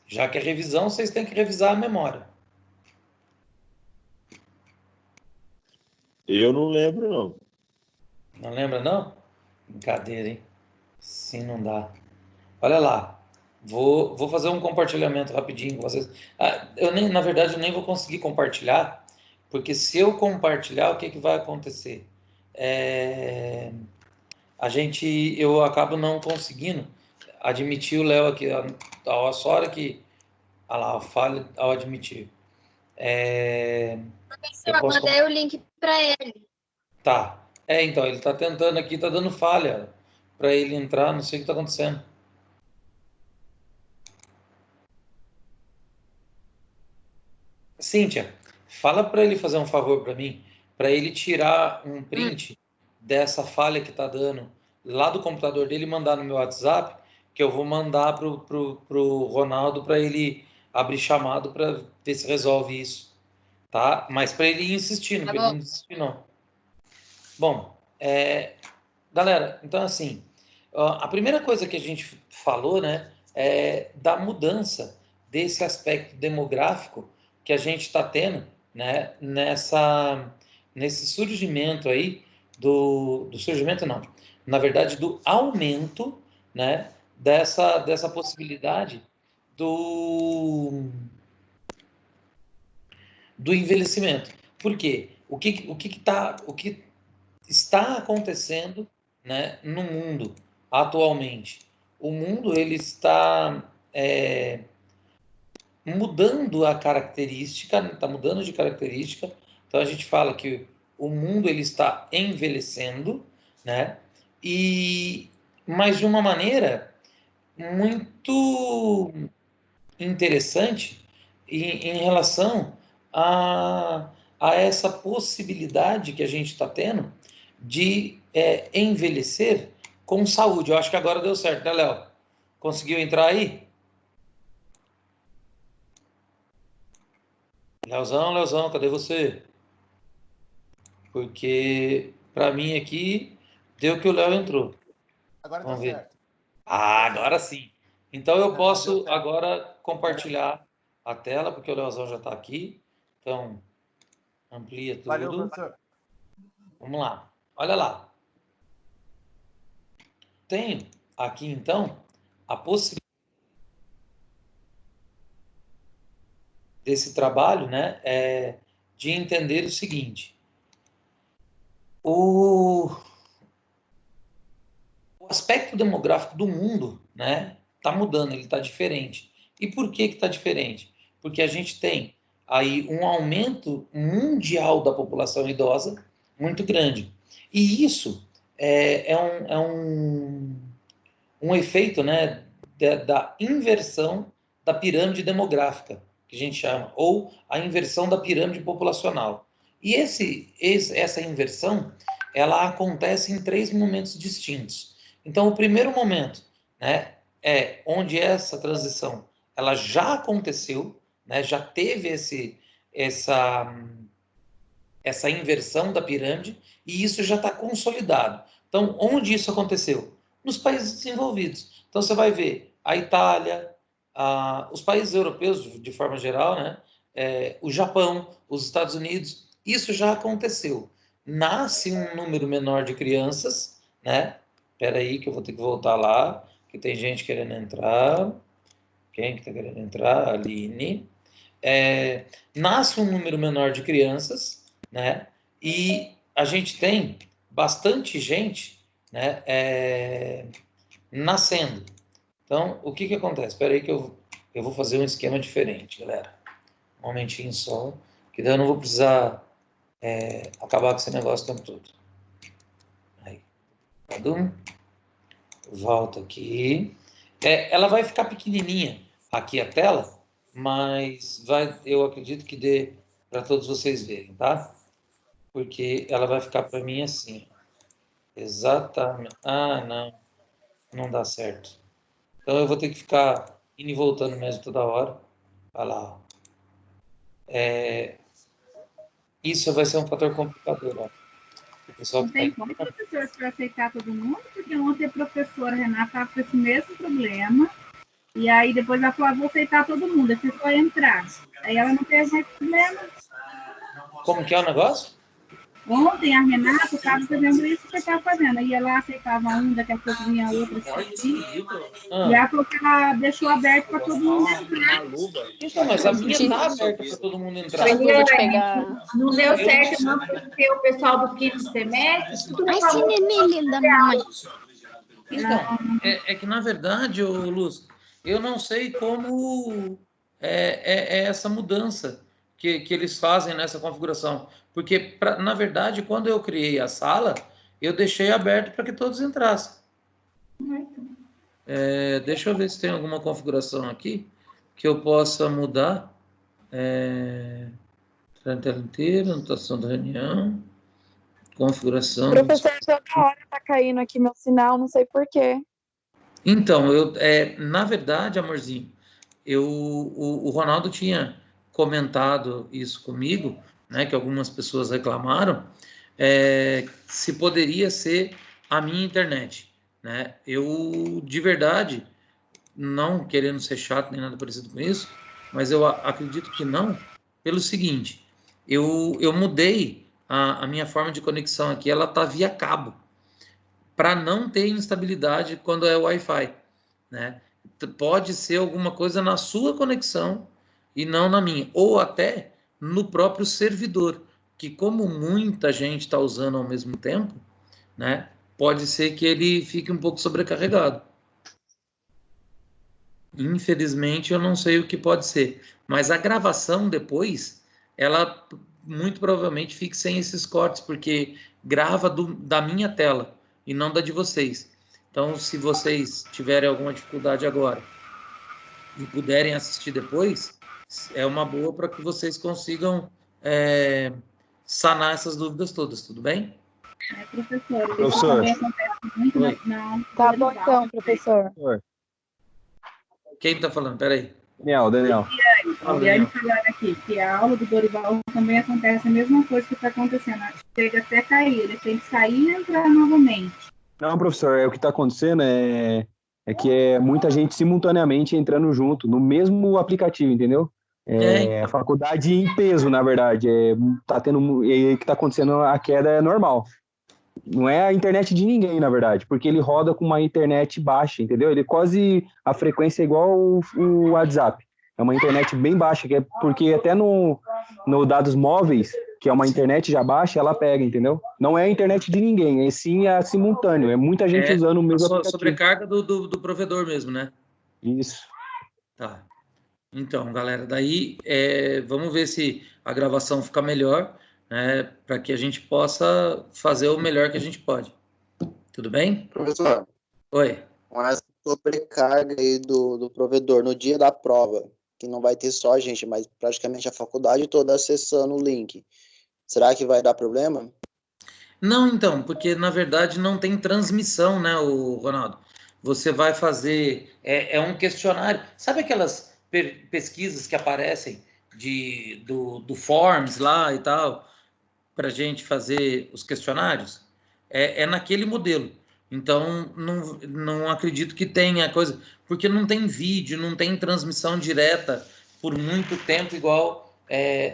[SPEAKER 1] Já que é revisão, vocês têm que revisar a memória.
[SPEAKER 3] Eu não lembro, não.
[SPEAKER 1] Não lembra, não? Brincadeira, hein? Sim, não dá. Olha lá. Vou fazer um compartilhamento rapidinho com vocês. Na verdade, eu nem vou conseguir compartilhar, porque se eu compartilhar, o que vai acontecer? Eu acabo não conseguindo admitir o Léo aqui. Só hora que... Olha lá, falha ao admitir.
[SPEAKER 6] Professor, mandei o link para ele.
[SPEAKER 1] Tá. Então, ele está tentando aqui, está dando falha para ele entrar, não sei o que está acontecendo. Cíntia, fala para ele fazer um favor para mim, para ele tirar um print dessa falha que está dando lá do computador dele e mandar no meu WhatsApp, que eu vou mandar pro Ronaldo para ele abrir chamado para ver se resolve isso, tá? Mas para ele ir insistindo, para ele não desistir não. Bom, galera, então assim, a primeira coisa que a gente falou, né, é da mudança desse aspecto demográfico que a gente está tendo, né, nesse surgimento aí, do surgimento não, na verdade do aumento, né, dessa possibilidade do envelhecimento. Por quê? O que está acontecendo, né, no mundo atualmente? O mundo ele está mudando a característica, está mudando de característica. Então a gente fala que o mundo ele está envelhecendo, né? Mas de uma maneira muito interessante em relação a essa possibilidade que a gente está tendo de envelhecer com saúde. Eu acho que agora deu certo, né, Léo? Conseguiu entrar aí? Leozão, cadê você? Porque para mim aqui deu que o Léo entrou.
[SPEAKER 7] Agora
[SPEAKER 1] Vamos
[SPEAKER 7] tá
[SPEAKER 1] ver.
[SPEAKER 7] certo.
[SPEAKER 1] Agora sim. Então eu posso agora compartilhar a tela, porque o Leozão já está aqui. Então, amplia tudo.
[SPEAKER 7] Valeu, professor.
[SPEAKER 1] Vamos lá. Olha lá. Tenho aqui, então, a possibilidade desse trabalho, né, de entender o seguinte. O o aspecto demográfico do mundo, né, está mudando, ele está diferente. E por que está diferente? Porque a gente tem aí um aumento mundial da população idosa muito grande. E isso um efeito, né, da inversão da pirâmide demográfica, que a gente chama, ou a inversão da pirâmide populacional. E essa inversão, ela acontece em 3 momentos distintos. Então, o primeiro momento, né, é onde essa transição ela já aconteceu, né, já teve essa inversão da pirâmide, e isso já está consolidado. Então, onde isso aconteceu? Nos países desenvolvidos. Então, você vai ver a Itália, os países europeus, de forma geral, né, o Japão, os Estados Unidos, isso já aconteceu. Nasce um número menor de crianças, né? Espera aí que eu vou ter que voltar lá, que tem gente querendo entrar. Quem que está querendo entrar? Aline. Nasce um número menor de crianças, né? E a gente tem bastante gente, né, nascendo. Então, o que acontece? Espera aí que eu vou fazer um esquema diferente, galera. Um momentinho só, que daí eu não vou precisar acabar com esse negócio o tempo todo. Aí. Volta aqui. Ela vai ficar pequenininha aqui a tela, mas eu acredito que dê para todos vocês verem, tá? Porque ela vai ficar para mim assim. Exatamente. Não dá certo. Então eu vou ter que ficar indo e voltando mesmo toda hora. Olha lá. Isso vai ser um fator complicador, ó. O pessoal
[SPEAKER 8] Não tem como, professor, para aceitar todo mundo, porque ontem a professora Renata estava com esse mesmo problema, e aí depois ela falou, vou aceitar todo mundo, é só entrar. Aí ela não teve mais problema.
[SPEAKER 1] Como que é o negócio?
[SPEAKER 8] Ontem a Renata estava fazendo isso que você estava fazendo. Aí ela aceitava um, daqui a pouco vinha outra. Assim. E ela falou que ela deixou aberto para todo mundo entrar.
[SPEAKER 1] Então, mas a minha está aberta para todo mundo entrar.
[SPEAKER 8] Não deu certo, não, porque o pessoal do quinto semestre.
[SPEAKER 6] Ai, sim, linda, mamãe.
[SPEAKER 1] Então, é que na verdade, Luz, eu não sei como é essa mudança que eles fazem nessa configuração. Porque, na verdade, quando eu criei a sala, eu deixei aberto para que todos entrassem. Deixa eu ver se tem alguma configuração aqui que eu possa mudar. Tela inteira, anotação da reunião, configuração...
[SPEAKER 11] Professor, toda hora está caindo aqui meu sinal, não sei por quê.
[SPEAKER 1] Então, na verdade, amorzinho, o Ronaldo tinha comentado isso comigo, né, que algumas pessoas reclamaram, se poderia ser a minha internet, né? Eu, de verdade, não querendo ser chato nem nada parecido com isso, mas eu acredito que não, pelo seguinte, eu mudei a minha forma de conexão aqui, ela tá via cabo, para não ter instabilidade quando é Wi-Fi, né? Pode ser alguma coisa na sua conexão e não na minha, ou até no próprio servidor, que como muita gente está usando ao mesmo tempo, né? Pode ser que ele fique um pouco sobrecarregado. Infelizmente, eu não sei o que pode ser, mas a gravação depois, ela muito provavelmente fique sem esses cortes, porque grava da minha tela e não da de vocês. Então, se vocês tiverem alguma dificuldade agora e puderem assistir depois, é uma boa para que vocês consigam sanar essas dúvidas todas, tudo bem?
[SPEAKER 8] Professor, isso também acontece muito na
[SPEAKER 11] Tá bom então, professor.
[SPEAKER 1] Quem está falando? Peraí.
[SPEAKER 3] Daniel.
[SPEAKER 8] A Liane falando aqui que a aula do Dorival também acontece a mesma coisa que está acontecendo. Chega até cair, ele tem que sair e entrar novamente.
[SPEAKER 12] Não, professor, o que está acontecendo é que é muita gente simultaneamente entrando junto, no mesmo aplicativo, entendeu? A faculdade em peso, na verdade. Tá tendo, o que está acontecendo, a queda é normal. Não é a internet de ninguém, na verdade, porque ele roda com uma internet baixa, entendeu? Ele quase, a frequência é igual o WhatsApp. É uma internet bem baixa, porque até no dados móveis, que é uma internet já baixa, ela pega, entendeu? Não é a internet de ninguém, sim é simultâneo, é muita gente usando o mesmo aplicativo.
[SPEAKER 1] Sobrecarga do provedor mesmo, né?
[SPEAKER 12] Isso.
[SPEAKER 1] Tá. Então, galera, daí vamos ver se a gravação fica melhor, né, para que a gente possa fazer o melhor que a gente pode. Tudo bem?
[SPEAKER 5] Professor,
[SPEAKER 1] Oi.
[SPEAKER 5] com essa sobrecarga aí do provedor no dia da prova, que não vai ter só a gente, mas praticamente a faculdade toda acessando o link, será que vai dar problema?
[SPEAKER 1] Não, então, porque na verdade não tem transmissão, né, o Ronaldo? Você vai fazer, um questionário. Sabe aquelas pesquisas que aparecem do Forms lá e tal, para a gente fazer os questionários? É naquele modelo. Então, não acredito que tenha coisa, porque não tem vídeo, não tem transmissão direta por muito tempo, igual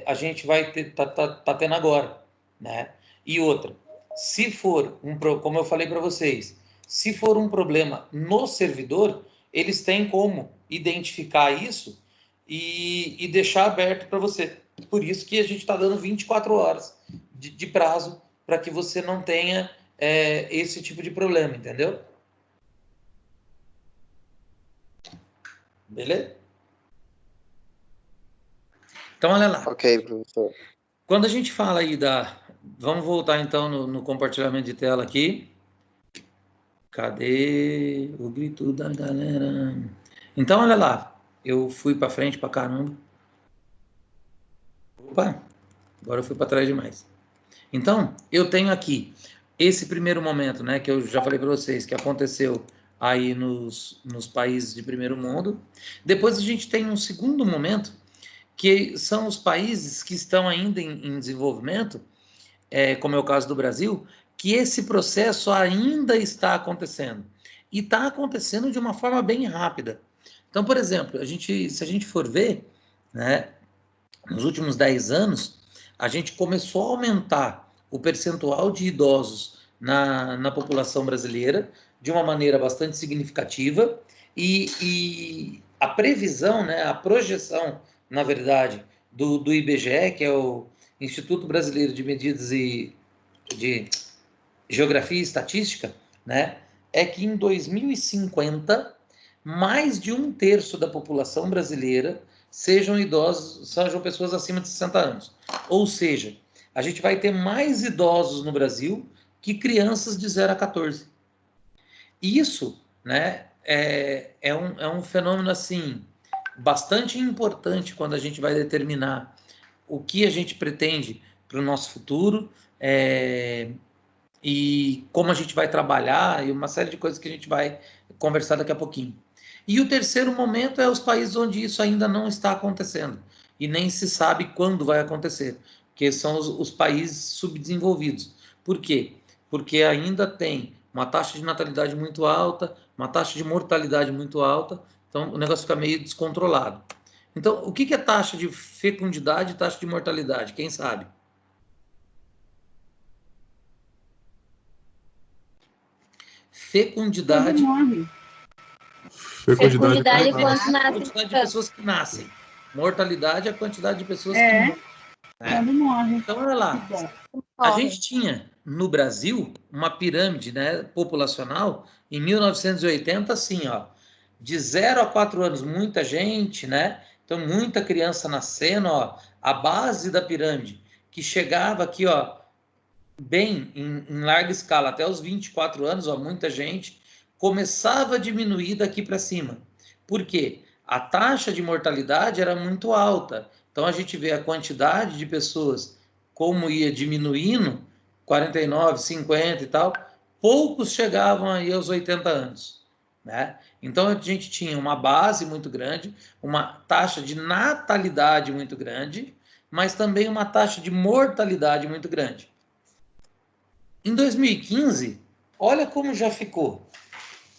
[SPEAKER 1] a gente vai tá tendo agora, né? E outra, se for como eu falei para vocês, se for um problema no servidor, eles têm como identificar isso e deixar aberto para você. Por isso que a gente está dando 24 horas de prazo para que você não tenha esse tipo de problema, entendeu? Beleza? Então, olha lá.
[SPEAKER 5] Ok, professor.
[SPEAKER 1] Quando a gente fala aí Vamos voltar então no compartilhamento de tela aqui. Cadê o grito da galera? Então, olha lá. Eu fui para frente para caramba. Opa, agora eu fui para trás demais. Então, eu tenho aqui esse primeiro momento, né, que eu já falei para vocês, que aconteceu aí nos países de primeiro mundo. Depois a gente tem um segundo momento, que são os países que estão ainda em desenvolvimento, como é o caso do Brasil, que esse processo ainda está acontecendo. E está acontecendo de uma forma bem rápida. Então, por exemplo, se a gente for ver, né, nos últimos 10 anos, a gente começou a aumentar o percentual de idosos na população brasileira de uma maneira bastante significativa e a previsão, né, a projeção, na verdade, do IBGE, que é o Instituto Brasileiro de Medidas de Geografia e Estatística, né, é que em 2050, mais de 1/3 da população brasileira sejam pessoas acima de 60 anos. Ou seja, a gente vai ter mais idosos no Brasil que crianças de 0 a 14. Isso, né, é um fenômeno assim bastante importante quando a gente vai determinar o que a gente pretende para o nosso futuro e como a gente vai trabalhar e uma série de coisas que a gente vai conversar daqui a pouquinho. E o terceiro momento é os países onde isso ainda não está acontecendo e nem se sabe quando vai acontecer, que são os países subdesenvolvidos. Por quê? Porque ainda tem uma taxa de natalidade muito alta, uma taxa de mortalidade muito alta, então o negócio fica meio descontrolado. Então, o que é taxa de fecundidade e taxa de mortalidade? Quem sabe? Fecundidade.
[SPEAKER 6] Fecundidade é quanto nasce.
[SPEAKER 1] A quantidade de pessoas que nascem. Mortalidade é a quantidade de pessoas que morrem.
[SPEAKER 8] Quando morre.
[SPEAKER 1] Então, olha lá. A gente tinha, no Brasil, uma pirâmide, né, populacional, em 1980, assim, ó, de 0 a 4 anos, muita gente, né? Então, muita criança nascendo, ó, a base da pirâmide, que chegava aqui, ó, bem em larga escala, até os 24 anos, ó, muita gente, começava a diminuir daqui para cima. Por quê? A taxa de mortalidade era muito alta. Então, a gente vê a quantidade de pessoas como ia diminuindo, 49, 50 e tal, poucos chegavam aí aos 80 anos, né? Então, a gente tinha uma base muito grande, uma taxa de natalidade muito grande, mas também uma taxa de mortalidade muito grande. Em 2015, olha como já ficou.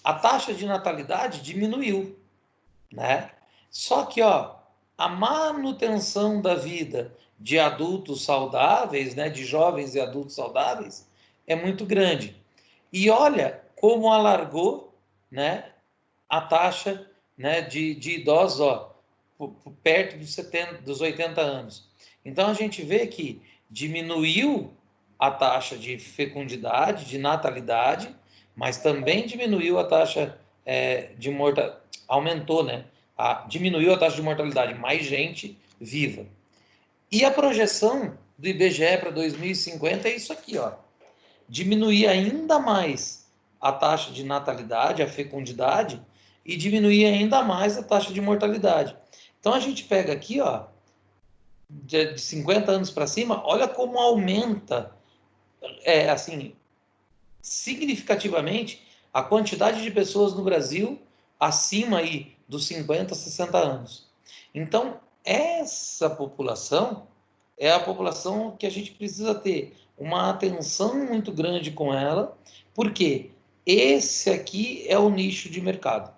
[SPEAKER 1] A taxa de natalidade diminuiu, né? Só que, ó, a manutenção da vida de adultos saudáveis, né, de jovens e adultos saudáveis, é muito grande. E olha como alargou, né, a taxa, né, de idosos, ó, perto dos 80 anos. Então, a gente vê que diminuiu a taxa de fecundidade, de natalidade, mas também diminuiu a taxa de mortalidade, aumentou, né? Diminuiu a taxa de mortalidade, mais gente viva. E a projeção do IBGE para 2050 é isso aqui, ó. Diminuir ainda mais a taxa de natalidade, a fecundidade, e diminuir ainda mais a taxa de mortalidade. Então a gente pega aqui, ó, de 50 anos para cima, olha como aumenta, assim, significativamente a quantidade de pessoas no Brasil acima aí dos 50, 60 anos. Então, essa população é a população que a gente precisa ter uma atenção muito grande com ela, porque esse aqui é o nicho de mercado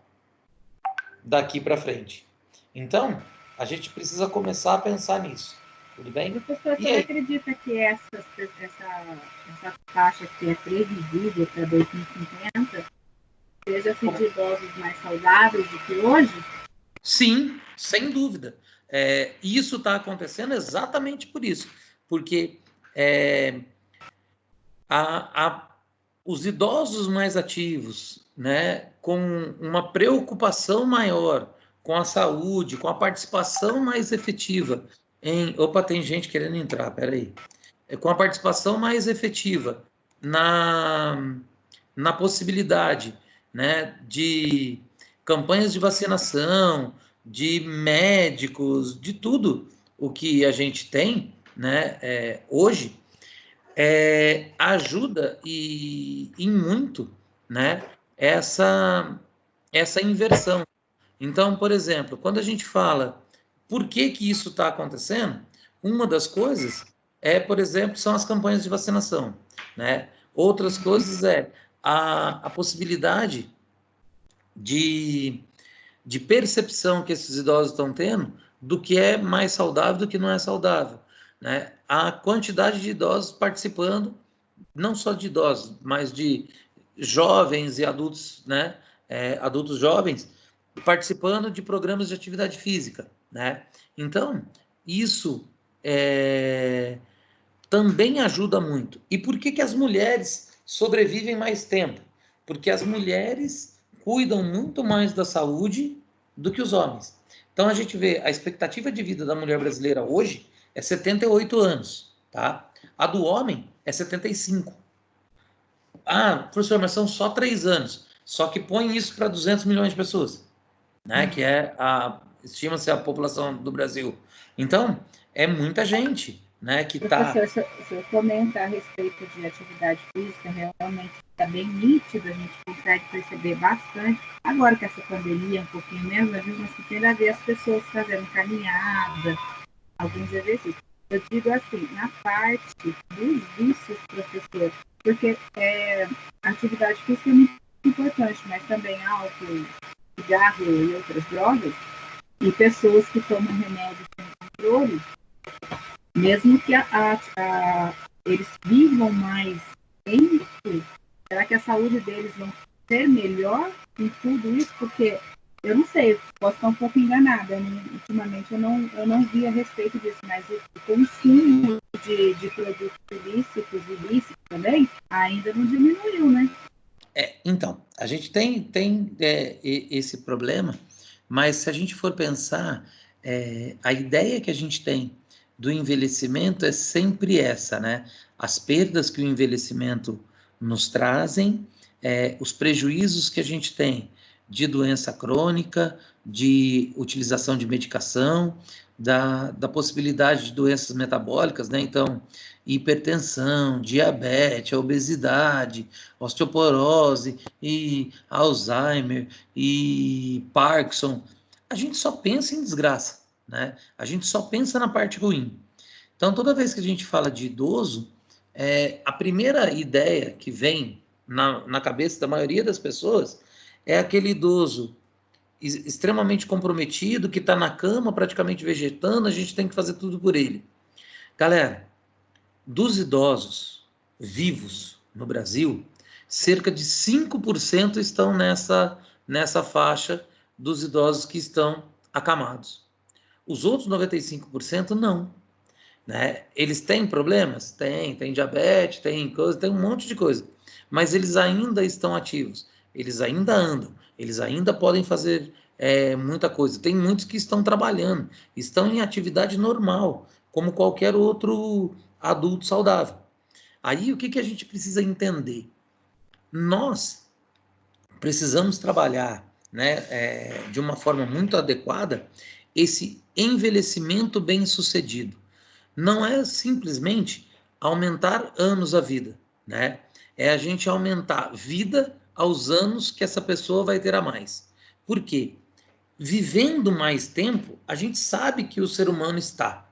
[SPEAKER 1] daqui para frente. Então, a gente precisa começar a pensar nisso. Tudo bem?
[SPEAKER 8] Professor, você acredita que essa taxa que é previsível para 2050 seja de idosos mais saudáveis do que hoje?
[SPEAKER 1] Sim, sem dúvida. Isso está acontecendo exatamente por isso. Porque os idosos mais ativos, né, com uma preocupação maior com a saúde, com a participação mais efetiva em... Opa, tem gente querendo entrar, peraí. Com a participação mais efetiva na possibilidade, né, de campanhas de vacinação, de médicos, de tudo o que a gente tem, né, hoje, ajuda em muito, né, essa inversão. Então, por exemplo, quando a gente fala por que isso está acontecendo, uma das coisas por exemplo, são as campanhas de vacinação, né? Outras coisas a possibilidade de percepção que esses idosos estão tendo do que é mais saudável do que não é saudável, né? A quantidade de idosos participando, não só de idosos, mas de jovens e adultos, né? Adultos jovens participando de programas de atividade física, né? Então, isso também ajuda muito. E por que as mulheres sobrevivem mais tempo? Porque as mulheres cuidam muito mais da saúde do que os homens. Então, a gente vê a expectativa de vida da mulher brasileira hoje é 78 anos, tá? A do homem é 75. Professor, mas são só 3 anos. Só que põe isso para 200 milhões de pessoas, né? Que estima-se a população do Brasil. Então, é muita gente, né? Que
[SPEAKER 8] Professor, se eu comentar a respeito de atividade física, realmente está bem nítido, a gente consegue perceber bastante. Agora que essa pandemia é um pouquinho menos, a gente tem a ver as pessoas fazendo caminhada, alguns exercícios. Eu digo assim, na parte dos vícios, professor, porque a atividade física é muito importante, mas também álcool, cigarro e outras drogas, e pessoas que tomam remédios sem controle, mesmo que eles vivam mais tempo, será que a saúde deles vai ser melhor em tudo isso? Porque eu não sei, posso estar um pouco enganada, ultimamente eu não vi a respeito disso, mas o consumo de produtos ilícitos e ilícitos também ainda não diminuiu, né?
[SPEAKER 1] Então, a gente tem esse problema, mas se a gente for pensar, a ideia que a gente tem do envelhecimento é sempre essa, né? As perdas que o envelhecimento nos trazem, os prejuízos que a gente tem de doença crônica, de utilização de medicação, da possibilidade de doenças metabólicas, né? Então, hipertensão, diabetes, obesidade, osteoporose, e Alzheimer, e Parkinson. A gente só pensa em desgraça, né? A gente só pensa na parte ruim. Então, toda vez que a gente fala de idoso, a primeira ideia que vem na cabeça da maioria das pessoas é aquele idoso extremamente comprometido, que está na cama, praticamente vegetando, a gente tem que fazer tudo por ele. Galera, dos idosos vivos no Brasil, cerca de 5% estão nessa faixa dos idosos que estão acamados. Os outros 95% não. né? Eles têm problemas? Tem diabetes, tem coisa, tem um monte de coisa. Mas eles ainda estão ativos, eles ainda andam, eles ainda podem fazer muita coisa. Tem muitos que estão trabalhando, estão em atividade normal, como qualquer outro adulto saudável. Aí o que a gente precisa entender? Nós precisamos trabalhar, né, de uma forma muito adequada esse envelhecimento bem-sucedido. Não é simplesmente aumentar anos a vida, né? É a gente aumentar vida aos anos que essa pessoa vai ter a mais. Por quê? Vivendo mais tempo, a gente sabe que o ser humano está.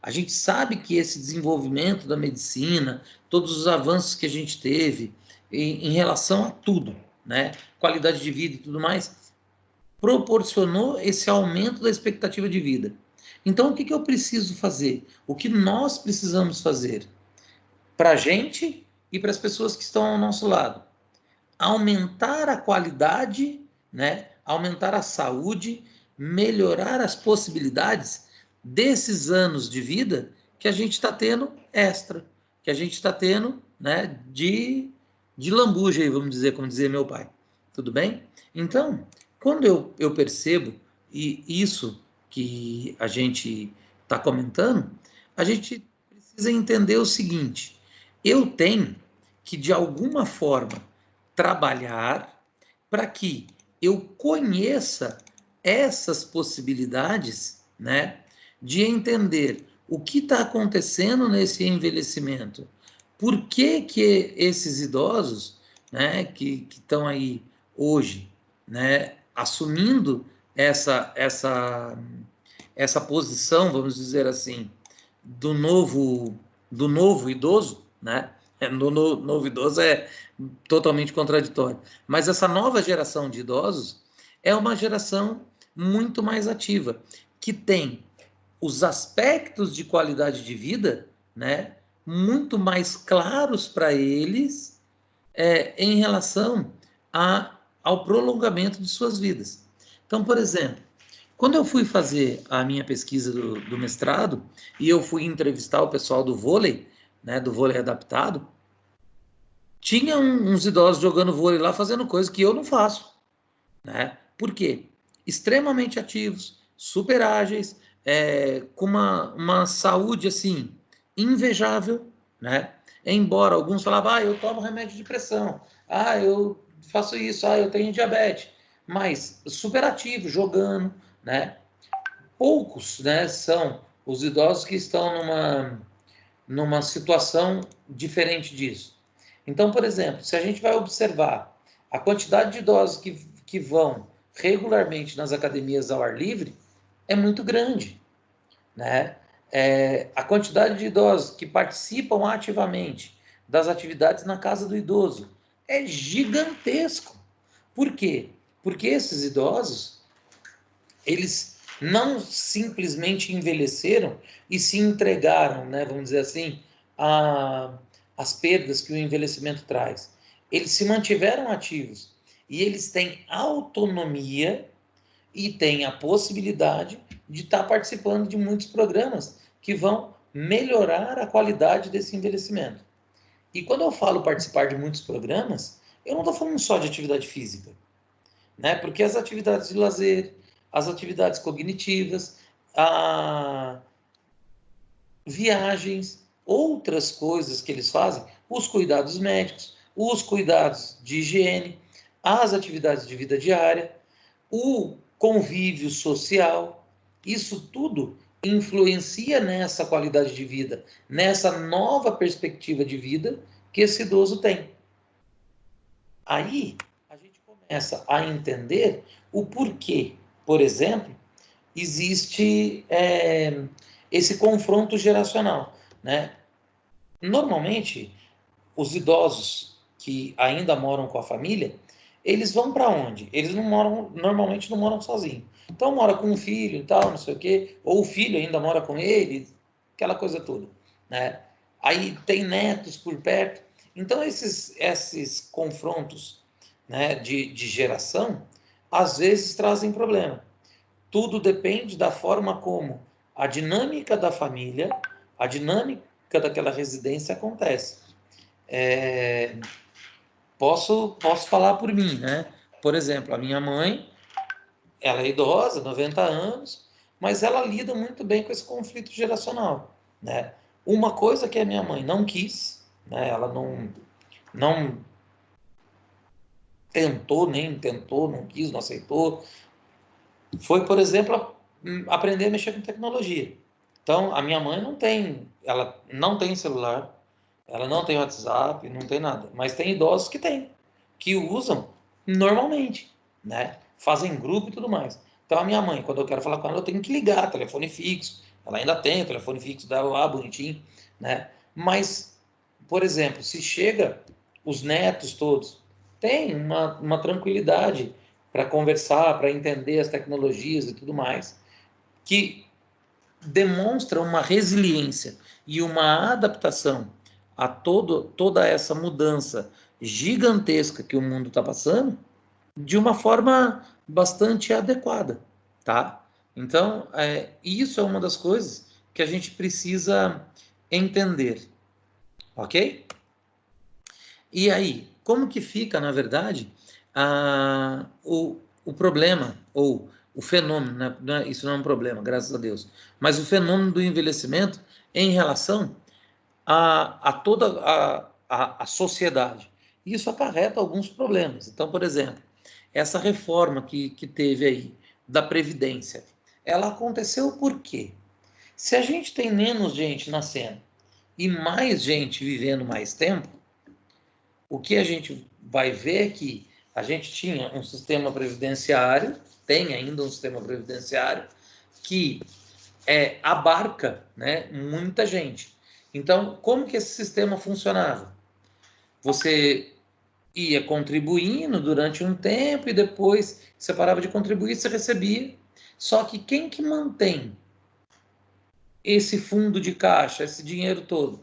[SPEAKER 1] A gente sabe que esse desenvolvimento da medicina, todos os avanços que a gente teve em relação a tudo, né? Qualidade de vida e tudo mais, proporcionou esse aumento da expectativa de vida. Então, o que eu preciso fazer? O que nós precisamos fazer para a gente e para as pessoas que estão ao nosso lado? Aumentar a qualidade, né? Aumentar a saúde, melhorar as possibilidades desses anos de vida que a gente está tendo extra, que a gente está tendo, né, de lambuja, aí, vamos dizer, como dizia meu pai. Tudo bem? Então, quando eu percebo isso que a gente está comentando, a gente precisa entender o seguinte: eu tenho que, de alguma forma, trabalhar para que eu conheça essas possibilidades, né, de entender o que está acontecendo nesse envelhecimento, por que esses idosos, né, que estão aí hoje, né, assumindo essa posição, vamos dizer assim, do novo idoso, né? Novo idoso é totalmente contraditório. Mas essa nova geração de idosos é uma geração muito mais ativa, que tem os aspectos de qualidade de vida, né, muito mais claros para eles em relação ao prolongamento de suas vidas. Então, por exemplo, quando eu fui fazer a minha pesquisa do mestrado e eu fui entrevistar o pessoal do vôlei, né, do vôlei adaptado, tinha uns idosos jogando vôlei lá, fazendo coisas que eu não faço, né? Por quê? Extremamente ativos, super ágeis, com uma saúde assim invejável, né? Embora alguns falavam, eu tomo remédio de pressão, eu faço isso, eu tenho diabetes, mas super ativo, jogando, né? Poucos, né, são os idosos que estão numa situação diferente disso. Então, por exemplo, se a gente vai observar a quantidade de idosos que vão regularmente nas academias ao ar livre, é muito grande, né? A quantidade de idosos que participam ativamente das atividades na casa do idoso é gigantesco. Por quê? Porque esses idosos, eles não simplesmente envelheceram e se entregaram, né, vamos dizer assim, às perdas que o envelhecimento traz. Eles se mantiveram ativos e eles têm autonomia e têm a possibilidade de estar participando de muitos programas que vão melhorar a qualidade desse envelhecimento. E quando eu falo participar de muitos programas, eu não estou falando só de atividade física, né? Porque as atividades de lazer, as atividades cognitivas, viagens, outras coisas que eles fazem, os cuidados médicos, os cuidados de higiene, as atividades de vida diária, o convívio social, isso tudo influencia nessa qualidade de vida, nessa nova perspectiva de vida que esse idoso tem. Aí a gente começa a entender o porquê, por exemplo, existe esse confronto geracional, né? Normalmente, os idosos que ainda moram com a família, eles vão para onde? Eles normalmente não moram sozinhos. Então, mora com um filho e tal, não sei o quê, ou o filho ainda mora com ele, aquela coisa toda, né? Aí tem netos por perto. Então, esses confrontos, né, de geração, às vezes trazem problema. Tudo depende da forma como a dinâmica da família, a dinâmica daquela residência acontece. Posso falar por mim, né? Por exemplo, a minha mãe, ela é idosa, 90 anos, mas ela lida muito bem com esse conflito geracional, né? Uma coisa que a minha mãe não quis, né? Ela não tentou, não quis, não aceitou, foi, por exemplo, aprender a mexer com tecnologia. Então, a minha mãe ela não tem celular, ela não tem WhatsApp, não tem nada, mas tem idosos que usam normalmente, né? Fazem grupo e tudo mais. Então, a minha mãe, quando eu quero falar com ela, eu tenho que ligar, telefone fixo. Ela ainda tem o telefone fixo dela lá, bonitinho, né? Mas, por exemplo, se chega os netos todos, tem uma tranquilidade para conversar, para entender as tecnologias e tudo mais, que demonstra uma resiliência e uma adaptação a toda essa mudança gigantesca que o mundo está passando, de uma forma bastante adequada, tá? Então, isso é uma das coisas que a gente precisa entender, ok? E aí, como que fica, na verdade, o problema, ou o fenômeno, né? Isso não é um problema, graças a Deus, mas o fenômeno do envelhecimento em relação a toda a sociedade. Isso acarreta alguns problemas. Então, por exemplo, essa reforma que teve aí da Previdência, ela aconteceu por quê? Se a gente tem menos gente nascendo e mais gente vivendo mais tempo, o que a gente vai ver é que a gente tinha um sistema previdenciário, tem ainda um sistema previdenciário, que abarca, né, muita gente. Então, como que esse sistema funcionava? Você ia contribuindo durante um tempo e depois você parava de contribuir, você recebia. Só que quem que mantém esse fundo de caixa, esse dinheiro todo?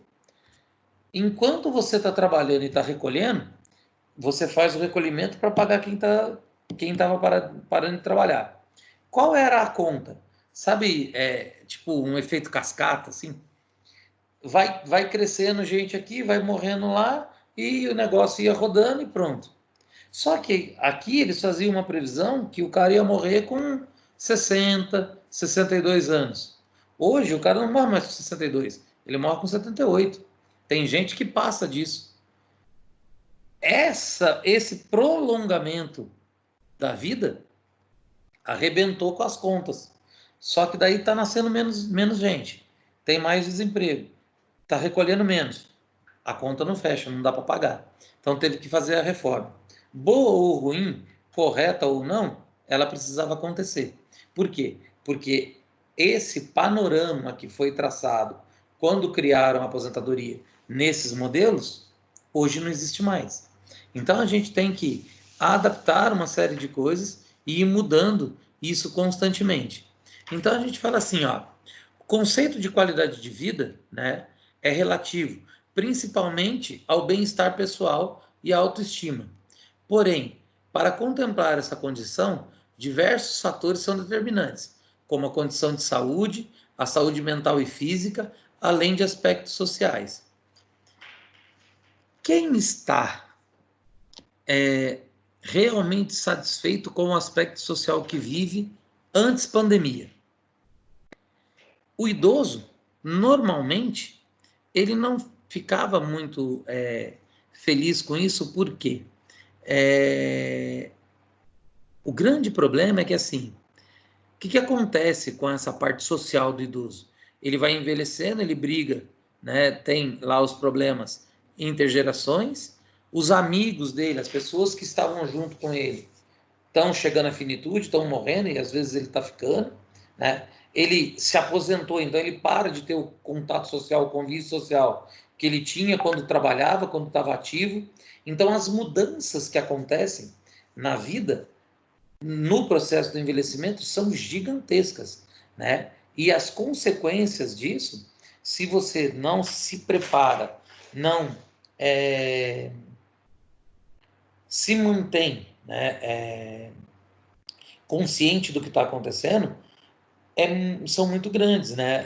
[SPEAKER 1] Enquanto você está trabalhando e está recolhendo, você faz o recolhimento para pagar quem estava parando de trabalhar. Qual era a conta? Sabe, tipo um efeito cascata, assim? Vai crescendo gente aqui, vai morrendo lá, e o negócio ia rodando e pronto. Só que aqui eles faziam uma previsão que o cara ia morrer com 60, 62 anos. Hoje o cara não morre mais com 62, ele morre com 78. Tem gente que passa disso. Esse prolongamento da vida arrebentou com as contas. Só que daí está nascendo menos gente, tem mais desemprego, está recolhendo menos. A conta não fecha, não dá para pagar. Então teve que fazer a reforma. Boa ou ruim, correta ou não, ela precisava acontecer. Por quê? Porque esse panorama que foi traçado quando criaram a aposentadoria nesses modelos, hoje não existe mais. Então a gente tem que adaptar uma série de coisas e ir mudando isso constantemente. Então a gente fala assim, ó, o conceito de qualidade de vida, né, é relativo, principalmente ao bem-estar pessoal e à autoestima. Porém, para contemplar essa condição, diversos fatores são determinantes, como a condição de saúde, a saúde mental e física, além de aspectos sociais. Quem está realmente satisfeito com o aspecto social que vive antes pandemia? O idoso, normalmente, ele não ficava muito feliz com isso, por quê? O grande problema é que, assim, o que acontece com essa parte social do idoso? Ele vai envelhecendo, ele briga, né? Tem lá os problemas intergerações, os amigos dele, as pessoas que estavam junto com ele, estão chegando à finitude, estão morrendo, e às vezes ele está ficando, né? Ele se aposentou, então ele para de ter o contato social, o convívio social que ele tinha quando trabalhava, quando estava ativo. Então as mudanças que acontecem na vida, no processo do envelhecimento, são gigantescas, né? E as consequências disso, se você não se prepara, não se mantém, né, consciente do que está acontecendo, são muito grandes, né?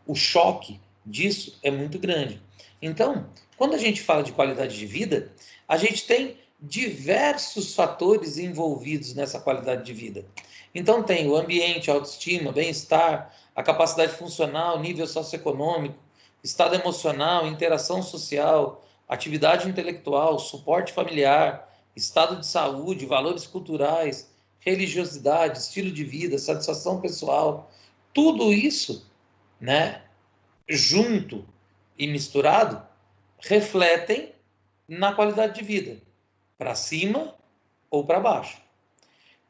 [SPEAKER 1] O choque disso é muito grande. Então, quando a gente fala de qualidade de vida, a gente tem diversos fatores envolvidos nessa qualidade de vida. Então, tem o ambiente, a autoestima, bem-estar, a capacidade funcional, nível socioeconômico, estado emocional, interação social, atividade intelectual, suporte familiar, estado de saúde, valores culturais, religiosidade, estilo de vida, satisfação pessoal. Tudo isso, né, junto e misturado, refletem na qualidade de vida, para cima ou para baixo.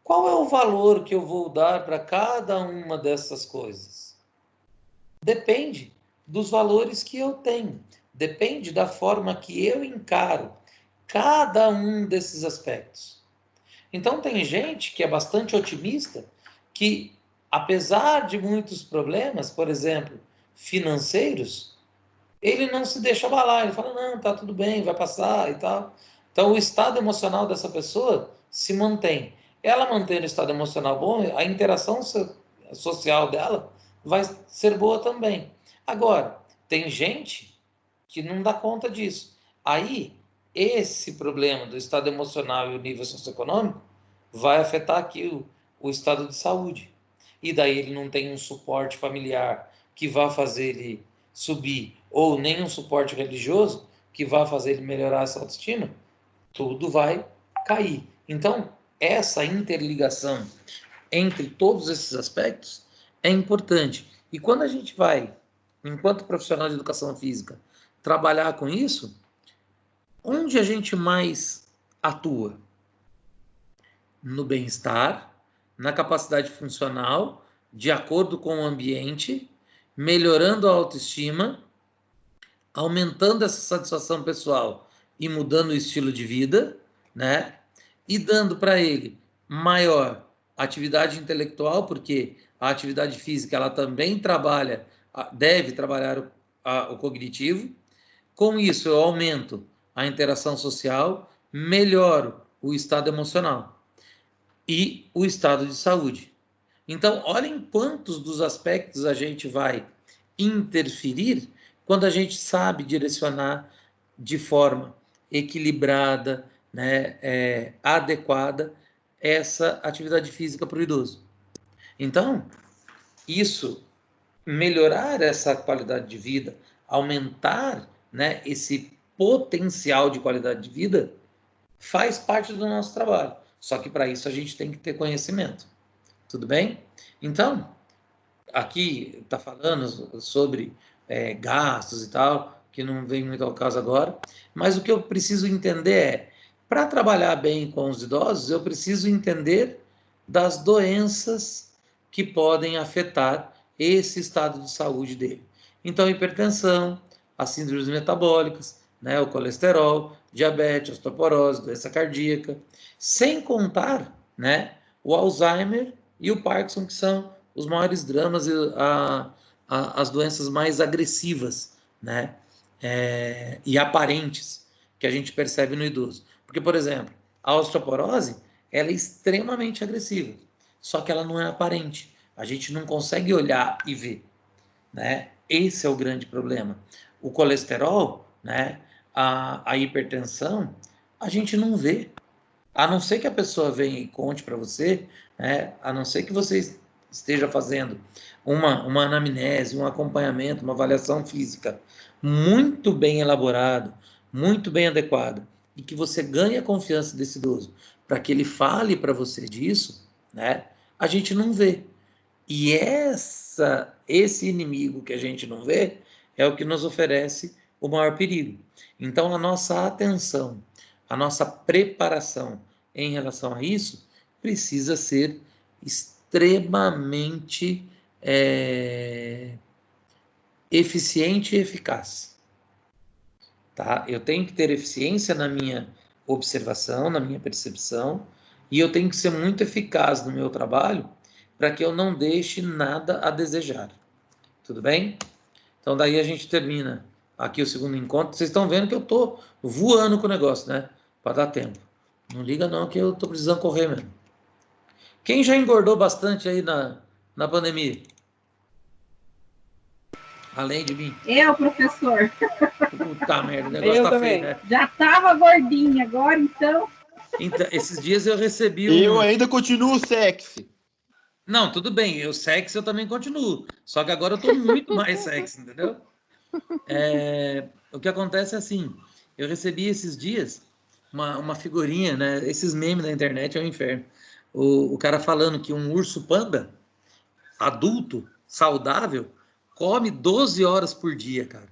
[SPEAKER 1] Qual é o valor que eu vou dar para cada uma dessas coisas? Depende dos valores que eu tenho, depende da forma que eu encaro cada um desses aspectos. Então, tem gente que é bastante otimista, que, apesar de muitos problemas, por exemplo, financeiros, ele não se deixa abalar, ele fala, não, tá tudo bem, vai passar e tal. Então, o estado emocional dessa pessoa se mantém. Ela mantendo o estado emocional bom, a interação social dela vai ser boa também. Agora, tem gente que não dá conta disso. Aí, esse problema do estado emocional e o nível socioeconômico vai afetar aqui o estado de saúde. E daí ele não tem um suporte familiar que vá fazer ele subir, ou nem um suporte religioso que vá fazer ele melhorar essa autoestima, tudo vai cair. Então, essa interligação entre todos esses aspectos é importante. E quando a gente vai, enquanto profissional de educação física, trabalhar com isso, onde a gente mais atua? No bem-estar, na capacidade funcional, de acordo com o ambiente, melhorando a autoestima, aumentando essa satisfação pessoal e mudando o estilo de vida, né? E dando para ele maior atividade intelectual, porque a atividade física ela também trabalha, deve trabalhar o cognitivo. Com isso, eu aumento a interação social, melhoro o estado emocional e o estado de saúde. Então, olhem quantos dos aspectos a gente vai interferir quando a gente sabe direcionar de forma equilibrada, né, adequada, essa atividade física para o idoso. Então, isso, melhorar essa qualidade de vida, aumentar, né, esse potencial de qualidade de vida, faz parte do nosso trabalho. Só que para isso a gente tem que ter conhecimento. Tudo bem? Então, aqui está falando sobre gastos e tal, que não vem muito ao caso agora, mas o que eu preciso entender é, para trabalhar bem com os idosos, eu preciso entender das doenças que podem afetar esse estado de saúde dele. Então, hipertensão, as síndromes metabólicas, né, o colesterol, diabetes, osteoporose, doença cardíaca, sem contar, né, o Alzheimer e o Parkinson, que são os maiores dramas e as doenças mais agressivas, né, e aparentes que a gente percebe no idoso. Porque, por exemplo, a osteoporose, ela é extremamente agressiva, só que ela não é aparente. A gente não consegue olhar e ver, né? Esse é o grande problema. O colesterol, né, a hipertensão, a gente não vê. A não ser que a pessoa venha e conte para você, né, a não ser que você esteja fazendo uma anamnese, um acompanhamento, uma avaliação física muito bem elaborado, muito bem adequado, e que você ganhe a confiança desse idoso para que ele fale para você disso, né, a gente não vê. E esse inimigo que a gente não vê é o que nos oferece o maior perigo. Então, a nossa atenção, a nossa preparação em relação a isso precisa ser extremamente eficiente e eficaz. Tá? Eu tenho que ter eficiência na minha observação, na minha percepção, e eu tenho que ser muito eficaz no meu trabalho para que eu não deixe nada a desejar. Tudo bem? Então, daí a gente termina aqui o segundo encontro. Vocês estão vendo que eu estou voando com o negócio, né? Para dar tempo. Não liga não, que eu estou precisando correr mesmo. Quem já engordou bastante aí na pandemia? Além de mim.
[SPEAKER 8] Eu, professor.
[SPEAKER 1] Puta merda, o negócio tá feio, né?
[SPEAKER 8] Já tava gordinha, agora então.
[SPEAKER 1] Então, esses dias eu recebi
[SPEAKER 3] Eu ainda continuo sexy.
[SPEAKER 1] Não, tudo bem, eu sexy eu também continuo. Só que agora eu tô muito mais sexy, entendeu? O que acontece é assim, eu recebi esses dias uma figurinha, né? Esses memes da internet é um inferno. O cara falando que um urso panda, adulto, saudável, come 12 horas por dia, cara.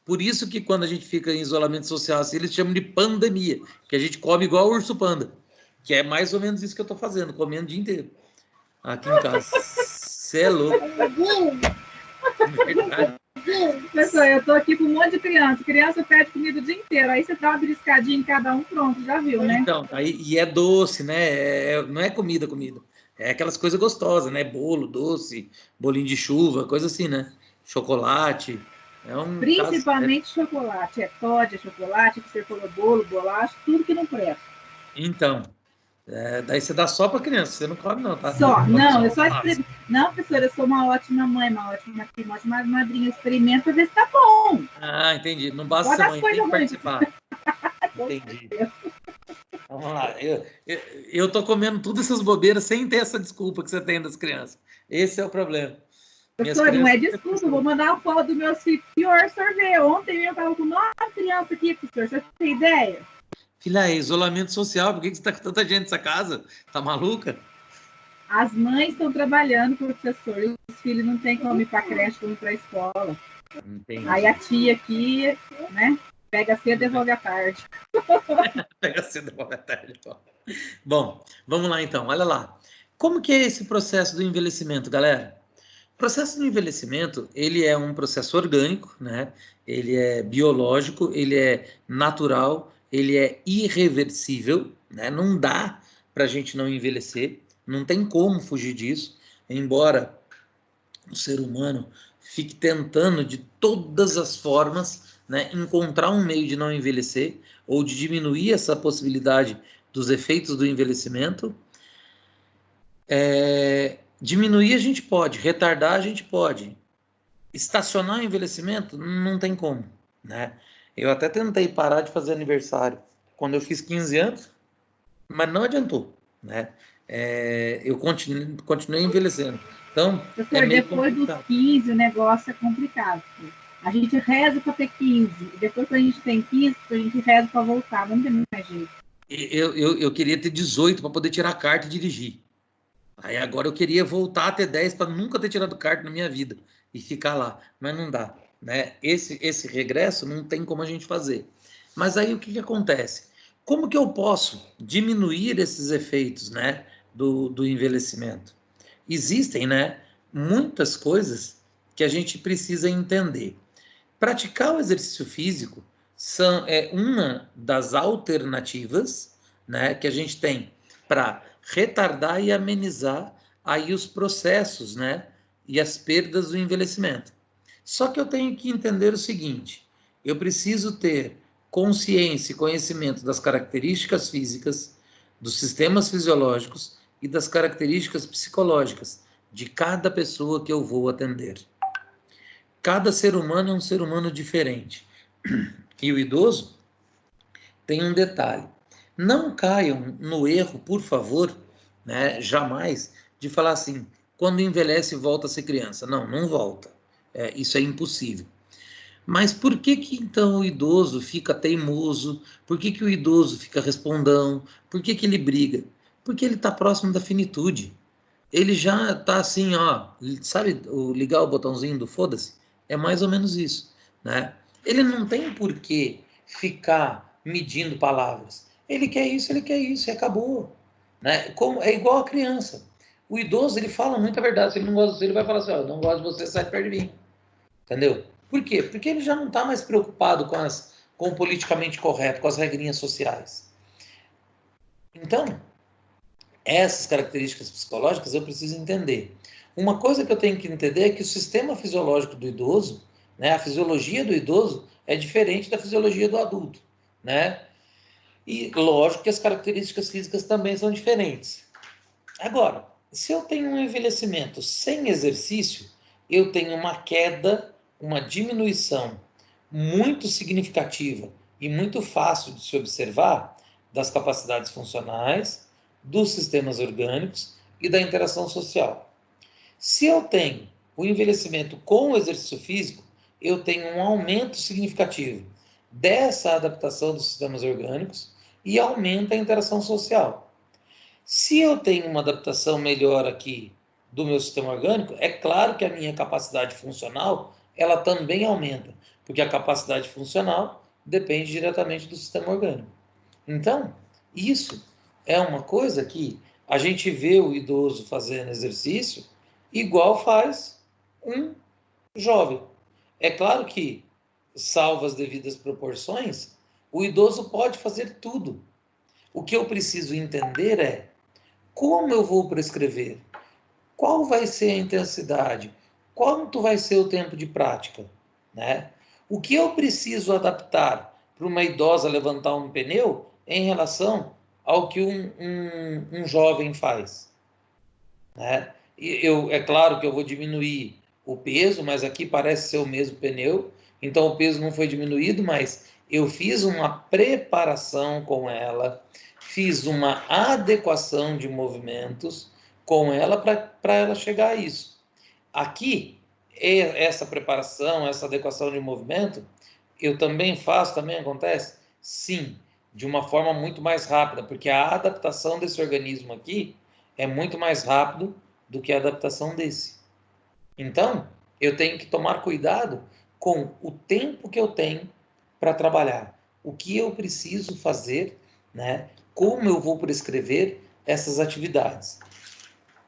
[SPEAKER 1] Por isso que quando a gente fica em isolamento social, assim, eles chamam de pandemia, que a gente come igual o urso panda, que é mais ou menos isso que eu tô fazendo, comendo o dia inteiro. Aqui em casa. Você é louco. Verdade.
[SPEAKER 8] Pessoal, eu tô aqui com um monte de criança. Criança pede comida o dia inteiro. Aí você dá uma beliscadinha em cada um, pronto, já viu, né?
[SPEAKER 1] Então, e é doce, né? Não é comida. É aquelas coisas gostosas, né? Bolo, doce, bolinho de chuva, coisa assim, né? Chocolate.
[SPEAKER 8] Principalmente chocolate. É Toddy, é chocolate, que você falou bolo, bolacha, tudo que não presta.
[SPEAKER 1] Então, daí você dá só para criança, você não come não, tá?
[SPEAKER 8] Só, não, eu só experimento. Não, professora, eu sou uma ótima mãe, uma ótima madrinha. Eu experimento para ver se tá bom.
[SPEAKER 1] Ah, entendi. Não basta ser mãe, tem que participar. Entendi. Vamos lá. Eu tô comendo todas essas bobeiras sem ter essa desculpa que você tem das crianças. Esse é o problema.
[SPEAKER 8] Professor, não é desculpa, vou mandar uma foto do meu filho. Pior sorvete. Ontem eu tava com 9 crianças aqui, professor. Você tem ideia?
[SPEAKER 1] Filha, é isolamento social. Por que você tá com tanta gente nessa casa? Tá maluca?
[SPEAKER 8] As mães estão trabalhando, professor, e os filhos não têm como ir para a creche, como ir para a escola.
[SPEAKER 1] Entendi.
[SPEAKER 8] Aí a tia aqui, né, pega cedo e devolve à tarde.
[SPEAKER 1] Pega cedo e devolve à tarde. Bom, vamos lá então, olha lá. Como que é esse processo do envelhecimento, galera? O processo do envelhecimento, ele é um processo orgânico, né? Ele é biológico, ele é natural, ele é irreversível, né? Não dá para a gente não envelhecer, não tem como fugir disso, embora o ser humano fique tentando de todas as formas, né, encontrar um meio de não envelhecer ou de diminuir essa possibilidade dos efeitos do envelhecimento. Diminuir a gente pode, retardar a gente pode, estacionar o envelhecimento não tem como, né? Eu até tentei parar de fazer aniversário quando eu fiz 15 anos, mas não adiantou, né? Eu continuei envelhecendo. Então,
[SPEAKER 8] depois dos 15, o negócio é complicado. A gente reza para ter 15, e depois que a gente tem 15, a gente reza para voltar, não tem mais jeito.
[SPEAKER 1] Eu queria ter 18 para poder tirar a carta e dirigir. Aí agora eu queria voltar a ter 10 para nunca ter tirado carta na minha vida e ficar lá, mas não dá, né? Esse regresso não tem como a gente fazer. Mas aí o que acontece? Como que eu posso diminuir esses efeitos, né, do envelhecimento? Existem, né, muitas coisas que a gente precisa entender. Praticar o exercício físico é uma das alternativas, né, que a gente tem para retardar e amenizar aí os processos, né, e as perdas do envelhecimento. Só que eu tenho que entender o seguinte: eu preciso ter consciência e conhecimento das características físicas, dos sistemas fisiológicos e das características psicológicas de cada pessoa que eu vou atender. Cada ser humano é um ser humano diferente. E o idoso tem um detalhe. Não caiam no erro, por favor, né, jamais, de falar assim, quando envelhece volta a ser criança. Não, não volta. Isso é impossível. Mas por que então o idoso fica teimoso? Por que o idoso fica respondão? Por que ele briga? Porque ele está próximo da finitude. Ele já está assim, ó, sabe, ligar o botãozinho do foda-se? É mais ou menos isso, né? Ele não tem por que ficar medindo palavras. Ele quer isso e acabou, né? É igual a criança. O idoso, ele fala muita verdade. Se ele não gosta de você, ele vai falar assim, ó, não gosto de você, sai perto de mim. Entendeu? Por quê? Porque ele já não está mais preocupado com o politicamente correto, com as regrinhas sociais. Então, essas características psicológicas eu preciso entender. Uma coisa que eu tenho que entender é que o sistema fisiológico do idoso, né, a fisiologia do idoso é diferente da fisiologia do adulto, né? E lógico que as características físicas também são diferentes. Agora, se eu tenho um envelhecimento sem exercício, eu tenho uma queda uma diminuição muito significativa e muito fácil de se observar das capacidades funcionais, dos sistemas orgânicos e da interação social. Se eu tenho o envelhecimento com o exercício físico, eu tenho um aumento significativo dessa adaptação dos sistemas orgânicos e aumenta a interação social. Se eu tenho uma adaptação melhor aqui do meu sistema orgânico, é claro que a minha capacidade funcional, ela também aumenta, porque a capacidade funcional depende diretamente do sistema orgânico. Então, isso é uma coisa que a gente vê o idoso fazendo exercício igual faz um jovem. É claro que, salvo as devidas proporções, o idoso pode fazer tudo. O que eu preciso entender é como eu vou prescrever, qual vai ser a intensidade, quanto vai ser o tempo de prática, né? O que eu preciso adaptar para uma idosa levantar um pneu em relação ao que um jovem faz, né? É claro que eu vou diminuir o peso, mas aqui parece ser o mesmo pneu, então o peso não foi diminuído, mas eu fiz uma preparação com ela, fiz uma adequação de movimentos com ela para ela chegar a isso. Aqui, essa preparação, essa adequação de movimento, eu também faço, também acontece? Sim, de uma forma muito mais rápida, porque a adaptação desse organismo aqui é muito mais rápido do que a adaptação desse. Então, eu tenho que tomar cuidado com o tempo que eu tenho para trabalhar, o que eu preciso fazer, né? Como eu vou prescrever essas atividades.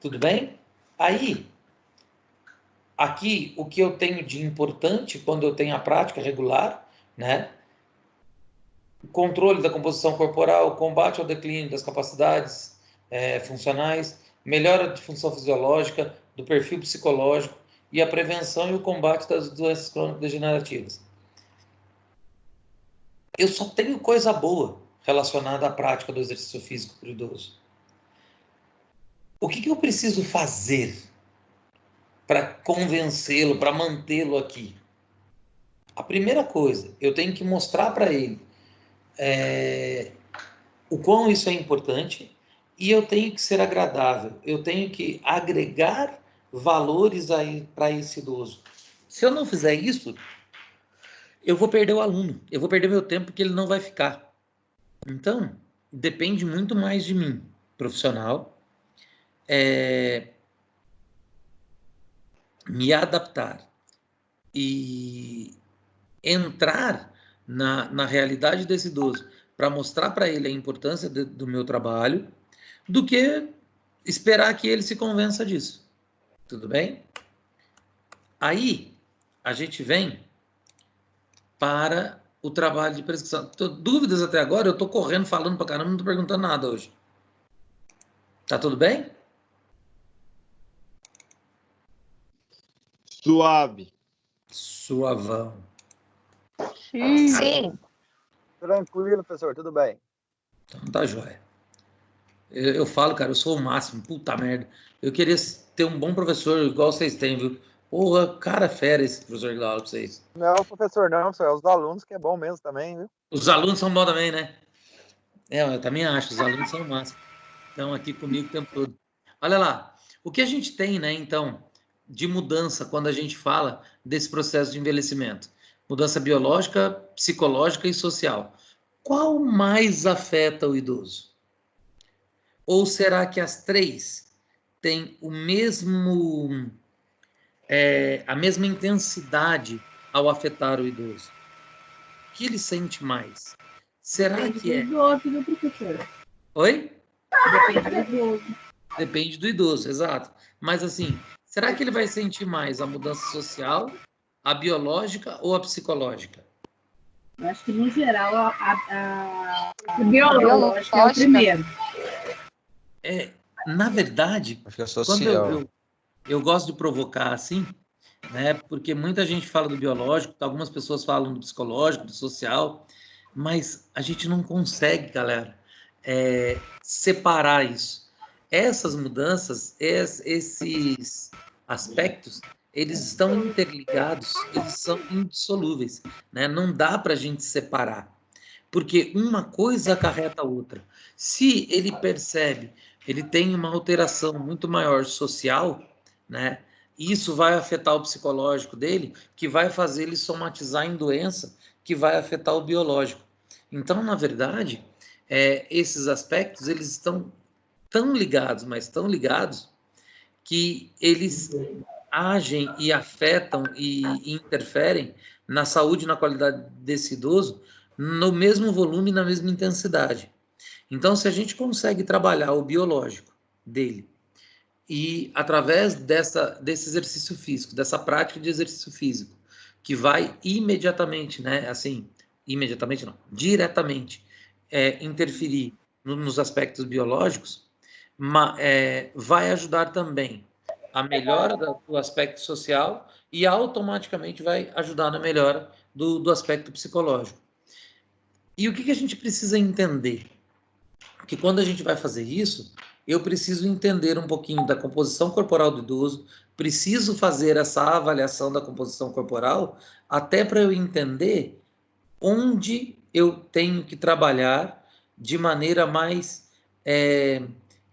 [SPEAKER 1] Tudo bem? Aí, aqui, o que eu tenho de importante quando eu tenho a prática regular, né? O controle da composição corporal, combate ao declínio das capacidades funcionais, melhora de função fisiológica, do perfil psicológico e a prevenção e o combate das doenças crônico-degenerativas. Eu só tenho coisa boa relacionada à prática do exercício físico para o idoso. O que eu preciso fazer para convencê-lo, para mantê-lo aqui? A primeira coisa, eu tenho que mostrar para ele o quão isso é importante e eu tenho que ser agradável, eu tenho que agregar valores aí para esse idoso. Se eu não fizer isso, eu vou perder o aluno, eu vou perder meu tempo porque ele não vai ficar. Então, depende muito mais de mim, profissional, me adaptar e entrar na realidade desse idoso para mostrar para ele a importância do meu trabalho, do que esperar que ele se convença disso. Tudo bem? Aí, a gente vem para o trabalho de prescrição. Dúvidas até agora? Eu estou correndo, falando para caramba, não estou perguntando nada hoje. Tá tudo bem?
[SPEAKER 3] Suave.
[SPEAKER 1] Suavão.
[SPEAKER 4] Sim.
[SPEAKER 9] Tranquilo, professor, tudo bem.
[SPEAKER 1] Então tá jóia. Eu falo, cara, eu sou o máximo, puta merda. Eu queria ter um bom professor igual vocês têm, viu? Porra, cara fera esse professor que dá aula pra vocês.
[SPEAKER 9] Não é o professor não, professor, é os alunos que é bom mesmo também, viu?
[SPEAKER 1] Os alunos são bons também, né? Eu também acho, os alunos são o máximo. Estão aqui comigo o tempo todo. Olha lá, o que a gente tem, né, então, de mudança quando a gente fala desse processo de envelhecimento? Mudança biológica, psicológica e social. Qual mais afeta o idoso? Ou será que as três têm o mesmo, a mesma intensidade ao afetar o idoso? O que ele sente mais? Será
[SPEAKER 8] Depende
[SPEAKER 1] que é...
[SPEAKER 8] do idoso, do professor.
[SPEAKER 1] Oi?
[SPEAKER 8] Depende do idoso.
[SPEAKER 1] Depende do idoso, exato. Mas assim, será que ele vai sentir mais a mudança social, a biológica ou a psicológica?
[SPEAKER 8] Eu acho que, no geral, a biológica é o primeiro.
[SPEAKER 1] Na verdade,
[SPEAKER 13] acho que é social.
[SPEAKER 1] Quando eu gosto de provocar assim, né? Porque muita gente fala do biológico, algumas pessoas falam do psicológico, do social, mas a gente não consegue, galera, separar isso. Essas mudanças, esses aspectos, eles estão interligados, eles são indissolúveis, né? Não dá para a gente separar, porque uma coisa acarreta a outra. Se ele percebe, ele tem uma alteração muito maior social, né? Isso vai afetar o psicológico dele, que vai fazer ele somatizar em doença, que vai afetar o biológico. Então, na verdade, esses aspectos, eles estão tão ligados, mas tão ligados, que eles agem e afetam e interferem na saúde e na qualidade desse idoso no mesmo volume e na mesma intensidade. Então, se a gente consegue trabalhar o biológico dele e através desse exercício físico, dessa prática de exercício físico, que vai imediatamente, né, assim, imediatamente não, diretamente interferir nos aspectos biológicos, vai ajudar também a melhora do aspecto social e automaticamente vai ajudar na melhora do aspecto psicológico. E o que a gente precisa entender? Que quando a gente vai fazer isso, eu preciso entender um pouquinho da composição corporal do idoso, preciso fazer essa avaliação da composição corporal, até para eu entender onde eu tenho que trabalhar de maneira mais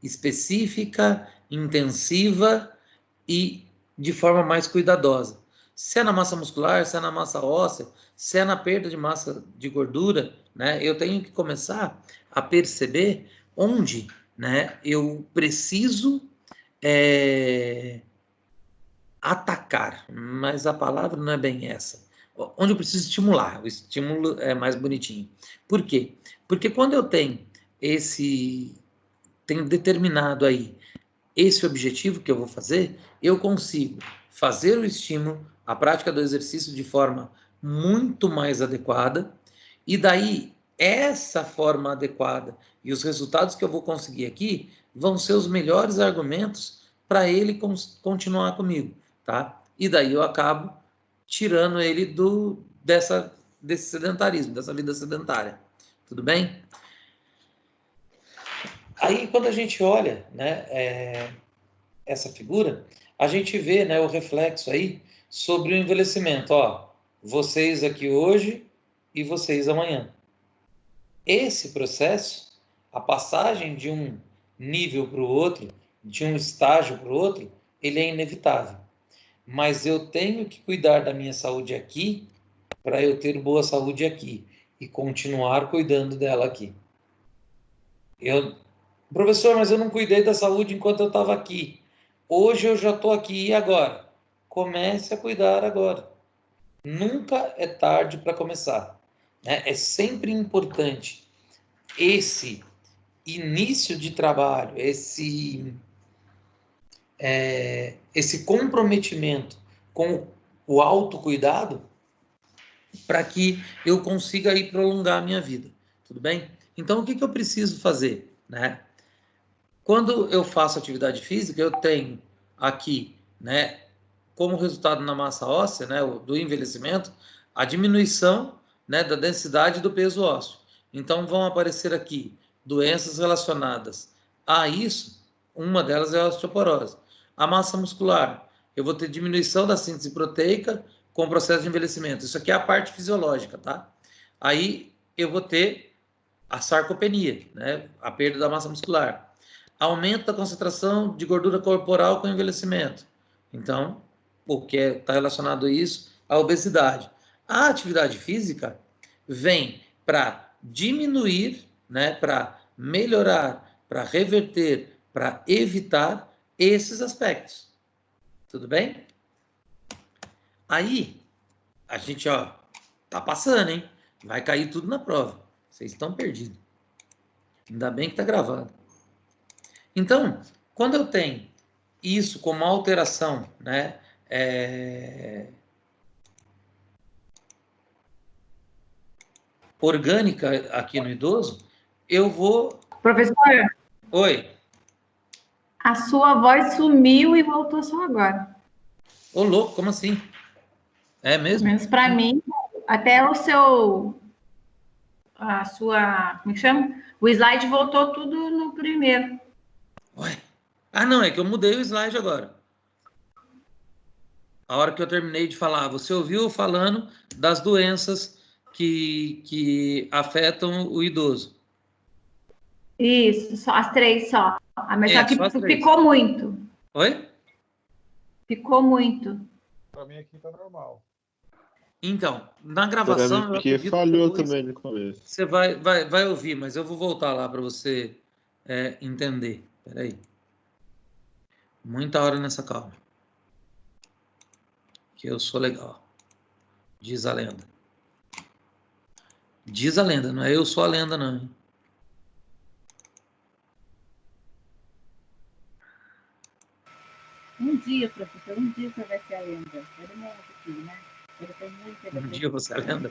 [SPEAKER 1] específica, intensiva e de forma mais cuidadosa. Se é na massa muscular, se é na massa óssea, se é na perda de massa de gordura, né, eu tenho que começar a perceber onde, né, eu preciso atacar, mas a palavra não é bem essa. Onde eu preciso estimular, o estímulo é mais bonitinho. Por quê? Porque quando eu tenho determinado aí esse objetivo que eu vou fazer, eu consigo fazer o estímulo, a prática do exercício de forma muito mais adequada, e daí essa forma adequada e os resultados que eu vou conseguir aqui vão ser os melhores argumentos para ele continuar comigo, tá? E daí eu acabo tirando ele desse sedentarismo, dessa vida sedentária. Tudo bem? Aí, quando a gente olha, né, essa figura, a gente vê, né, o reflexo aí sobre o envelhecimento. Ó, vocês aqui hoje e vocês amanhã. Esse processo, a passagem de um nível para o outro, de um estágio para o outro, ele é inevitável. Mas eu tenho que cuidar da minha saúde aqui para eu ter boa saúde aqui e continuar cuidando dela aqui. Professor, mas eu não cuidei da saúde enquanto eu estava aqui. Hoje eu já estou aqui, e agora? Comece a cuidar agora. Nunca é tarde para começar, né? É sempre importante esse início de trabalho, esse comprometimento com o autocuidado para que eu consiga aí prolongar a minha vida. Tudo bem? Então, o que eu preciso fazer, né? Quando eu faço atividade física, eu tenho aqui, né, como resultado na massa óssea, né, do envelhecimento, a diminuição, né, da densidade do peso ósseo. Então, vão aparecer aqui doenças relacionadas a isso, uma delas é a osteoporose. A massa muscular, eu vou ter diminuição da síntese proteica com o processo de envelhecimento. Isso aqui é a parte fisiológica, tá? Aí, eu vou ter a sarcopenia, né, a perda da massa muscular. Aumento da concentração de gordura corporal com envelhecimento. Então, o que está relacionado a isso? A obesidade. A atividade física vem para diminuir, né, para melhorar, para reverter, para evitar esses aspectos. Tudo bem? Aí, a gente, ó, tá passando, hein? Vai cair tudo na prova. Vocês estão perdidos. Ainda bem que tá gravado. Então, quando eu tenho isso como alteração, né, orgânica aqui no idoso, eu vou...
[SPEAKER 8] Professor?
[SPEAKER 1] Oi.
[SPEAKER 8] A sua voz sumiu e voltou só agora.
[SPEAKER 1] Ô, louco, como assim? É mesmo?
[SPEAKER 8] Menos para mim, até como é que chama? O slide voltou tudo no primeiro.
[SPEAKER 1] Ué? Ah, não, é que eu mudei o slide agora. a hora que eu terminei de falar, você ouviu eu falando das doenças que afetam o idoso?
[SPEAKER 8] Isso, só as 3 só. Mas só que
[SPEAKER 1] só as 3.
[SPEAKER 8] ficou muito.
[SPEAKER 1] Oi?
[SPEAKER 8] Ficou muito.
[SPEAKER 10] Pra mim aqui tá normal.
[SPEAKER 1] Então, na gravação...
[SPEAKER 3] Porque falhou também no começo.
[SPEAKER 1] Você vai ouvir, mas eu vou voltar lá para você entender. Espera aí. Muita hora nessa calma. Que eu sou legal. Diz a lenda. Diz a lenda, não é eu sou a lenda, não. Hein?
[SPEAKER 8] Um dia, professor, você vai ser a lenda. Ele não é aqui, né? Ele tem muito...
[SPEAKER 1] Um dia você é a lenda.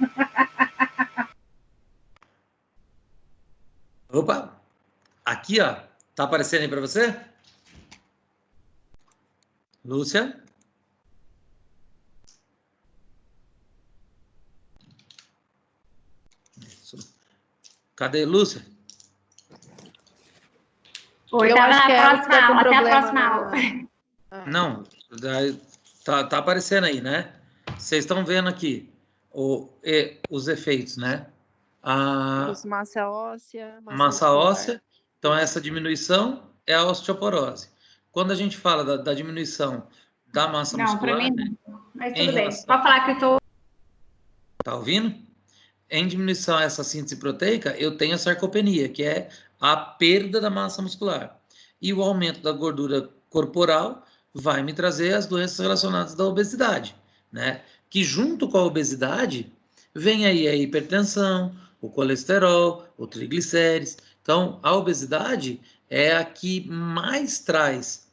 [SPEAKER 1] Opa! Aqui, ó. Tá aparecendo aí para você? Lúcia? Cadê Lúcia?
[SPEAKER 11] Oi,
[SPEAKER 6] Tava na
[SPEAKER 11] ela
[SPEAKER 6] próxima
[SPEAKER 11] tá com
[SPEAKER 6] aula, até a
[SPEAKER 11] problema
[SPEAKER 6] próxima aula.
[SPEAKER 1] Não, tá aparecendo aí, né? Vocês estão vendo aqui os efeitos, né?
[SPEAKER 11] Os massa óssea,
[SPEAKER 1] massa óssea. Então, essa diminuição é a osteoporose. Quando a gente fala da diminuição da massa muscular...
[SPEAKER 8] Não, para mim não. Mas tudo bem.
[SPEAKER 1] Relação...
[SPEAKER 8] Pode falar que eu tô...
[SPEAKER 1] Tá ouvindo? Em diminuição a essa síntese proteica, eu tenho a sarcopenia, que é a perda da massa muscular. E o aumento da gordura corporal vai me trazer as doenças relacionadas da obesidade, né? Que junto com a obesidade, vem aí a hipertensão, o colesterol, o triglicérides. Então, a obesidade é a que mais traz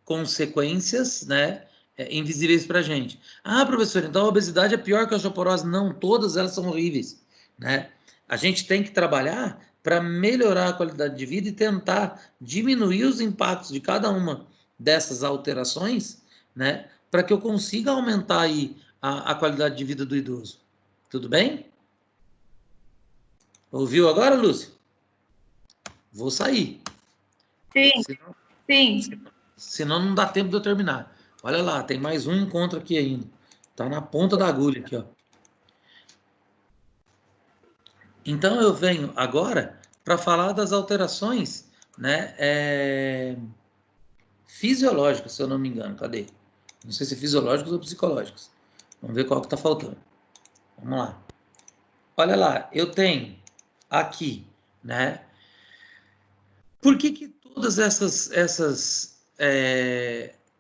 [SPEAKER 1] consequências, né, invisíveis para a gente. Ah, professor, então a obesidade é pior que a osteoporose? Não, todas elas são horríveis, né? A gente tem que trabalhar para melhorar a qualidade de vida e tentar diminuir os impactos de cada uma dessas alterações, né, para que eu consiga aumentar aí a qualidade de vida do idoso. Tudo bem? Ouviu agora, Lúcia? Vou sair.
[SPEAKER 8] Sim.
[SPEAKER 1] Senão não dá tempo de eu terminar. Olha lá, tem mais um encontro aqui ainda. Tá na ponta da agulha aqui, ó. Então eu venho agora para falar das alterações, né, fisiológicas, se eu não me engano. Cadê? Não sei se fisiológicas ou psicológicas. Vamos ver qual que está faltando. Vamos lá. Olha lá, eu tenho aqui, né? Por que todas essas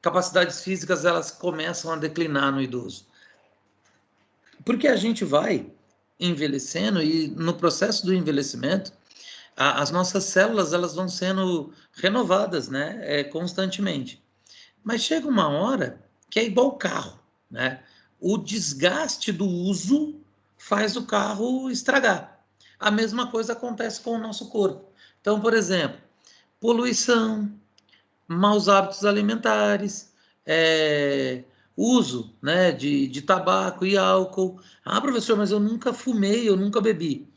[SPEAKER 1] capacidades físicas elas começam a declinar no idoso? Porque a gente vai envelhecendo e no processo do envelhecimento as nossas células elas vão sendo renovadas, né, constantemente. Mas chega uma hora que é igual carro, né? O desgaste do uso faz o carro estragar. A mesma coisa acontece com o nosso corpo. Então, por exemplo, poluição, maus hábitos alimentares, uso, né, de tabaco e álcool. Ah, professor, mas eu nunca fumei, eu nunca bebi.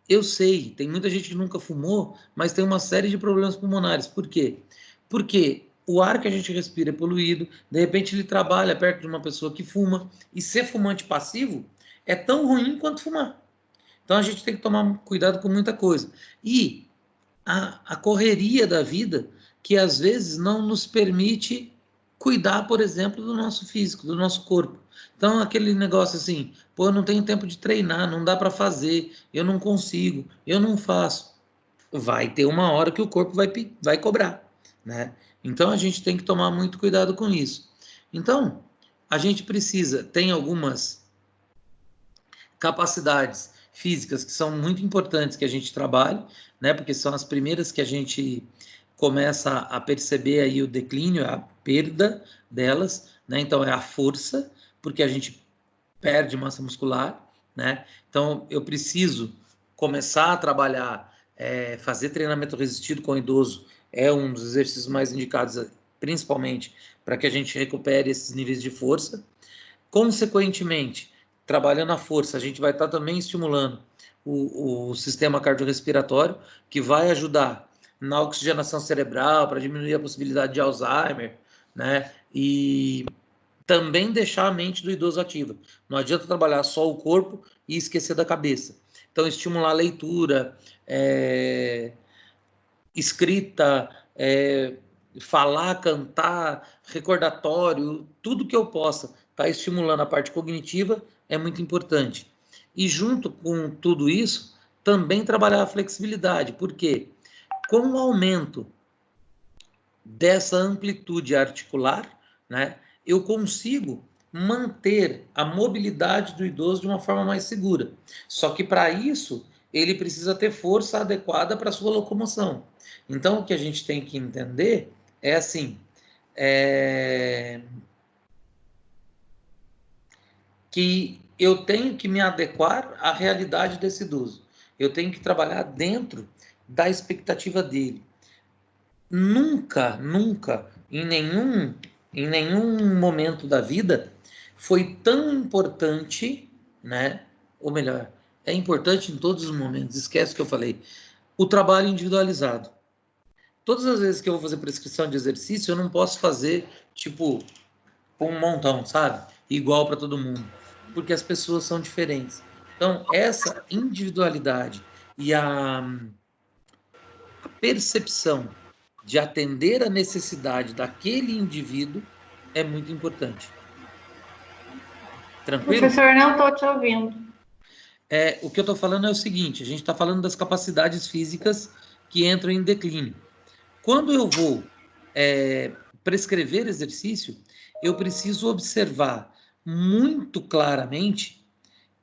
[SPEAKER 1] Eu sei, tem muita gente que nunca fumou, mas tem uma série de problemas pulmonares. Por quê? Porque o ar que a gente respira é poluído, de repente ele trabalha perto de uma pessoa que fuma, e ser fumante passivo é tão ruim quanto fumar. Então a gente tem que tomar cuidado com muita coisa. E a correria da vida, que às vezes não nos permite cuidar, por exemplo, do nosso físico, do nosso corpo. Então aquele negócio assim, pô, eu não tenho tempo de treinar, não dá para fazer, eu não consigo, eu não faço. Vai ter uma hora que o corpo vai cobrar, né? Então a gente tem que tomar muito cuidado com isso. Então, a gente tem algumas capacidades físicas que são muito importantes que a gente trabalhe, né? Porque são as primeiras que a gente começa a perceber aí o declínio, a perda delas, né? Então é a força, porque a gente perde massa muscular, né? Então eu preciso começar a trabalhar, fazer treinamento resistido com o idoso é um dos exercícios mais indicados, principalmente para que a gente recupere esses níveis de força. Consequentemente, trabalhando a força, a gente vai estar também estimulando o sistema cardiorrespiratório, que vai ajudar na oxigenação cerebral, para diminuir a possibilidade de Alzheimer, né? E também deixar a mente do idoso ativa. Não adianta trabalhar só o corpo e esquecer da cabeça. Então, estimular a leitura, escrita, falar, cantar, recordatório, tudo que eu possa estar estimulando a parte cognitiva é muito importante. E junto com tudo isso, também trabalhar a flexibilidade. Por quê? Com o aumento dessa amplitude articular, né, eu consigo manter a mobilidade do idoso de uma forma mais segura. Só que para isso, ele precisa ter força adequada para a sua locomoção. Então, o que a gente tem que entender é assim, que eu tenho que me adequar à realidade desse idoso. Eu tenho que trabalhar dentro da expectativa dele. Nunca, em nenhum momento da vida foi tão importante, né? Ou melhor, é importante em todos os momentos, esquece o que eu falei, o trabalho individualizado. Todas as vezes que eu vou fazer prescrição de exercício, eu não posso fazer, tipo, um montão, sabe? Igual para todo mundo, porque as pessoas são diferentes. Então, essa individualidade e a percepção de atender a necessidade daquele indivíduo é muito importante. Tranquilo?
[SPEAKER 13] Professor, não estou te ouvindo.
[SPEAKER 1] O que eu estou falando é o seguinte, a gente está falando das capacidades físicas que entram em declínio. Quando eu vou prescrever exercício, eu preciso observar muito claramente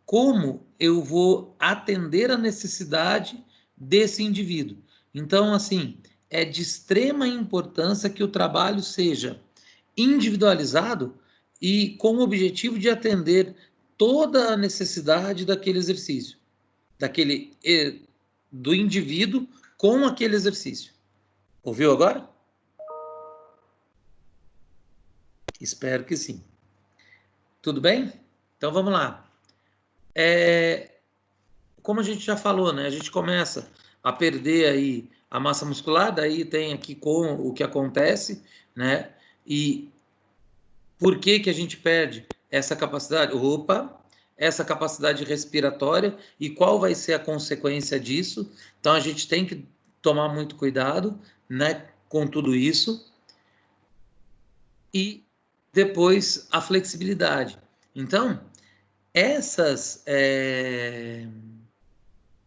[SPEAKER 1] como eu vou atender a necessidade desse indivíduo. Então, assim, é de extrema importância que o trabalho seja individualizado e com o objetivo de atender toda a necessidade daquele exercício, do indivíduo com aquele exercício. Ouviu agora? Espero que sim. Tudo bem? Então vamos lá. Como a gente já falou, né? A gente começa a perder aí a massa muscular, daí tem aqui com o que acontece, né? E por que que a gente perde essa capacidade? Essa capacidade respiratória e qual vai ser a consequência disso? Então a gente tem que tomar muito cuidado, né, com tudo isso. E depois a flexibilidade. Então, essas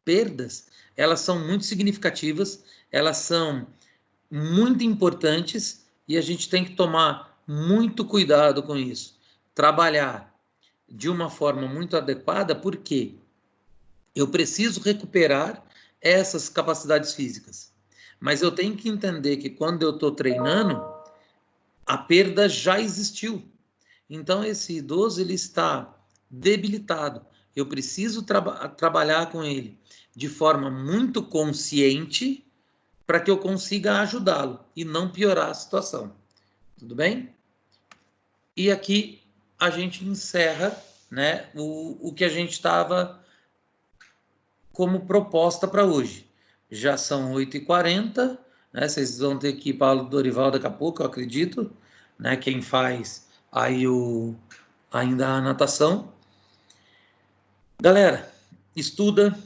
[SPEAKER 1] perdas, elas são muito significativas, elas são muito importantes e a gente tem que tomar muito cuidado com isso. Trabalhar de uma forma muito adequada, porque eu preciso recuperar essas capacidades físicas. Mas eu tenho que entender que quando eu estou treinando, a perda já existiu. Então, esse idoso ele está debilitado. Eu preciso trabalhar com ele de forma muito consciente para que eu consiga ajudá-lo e não piorar a situação. Tudo bem? E aqui a gente encerra, né, o que a gente estava como proposta para hoje. Já são 8h40, né, vocês vão ter que ir para o Dorival daqui a pouco, eu acredito, né, quem faz aí ainda a natação. Galera, estuda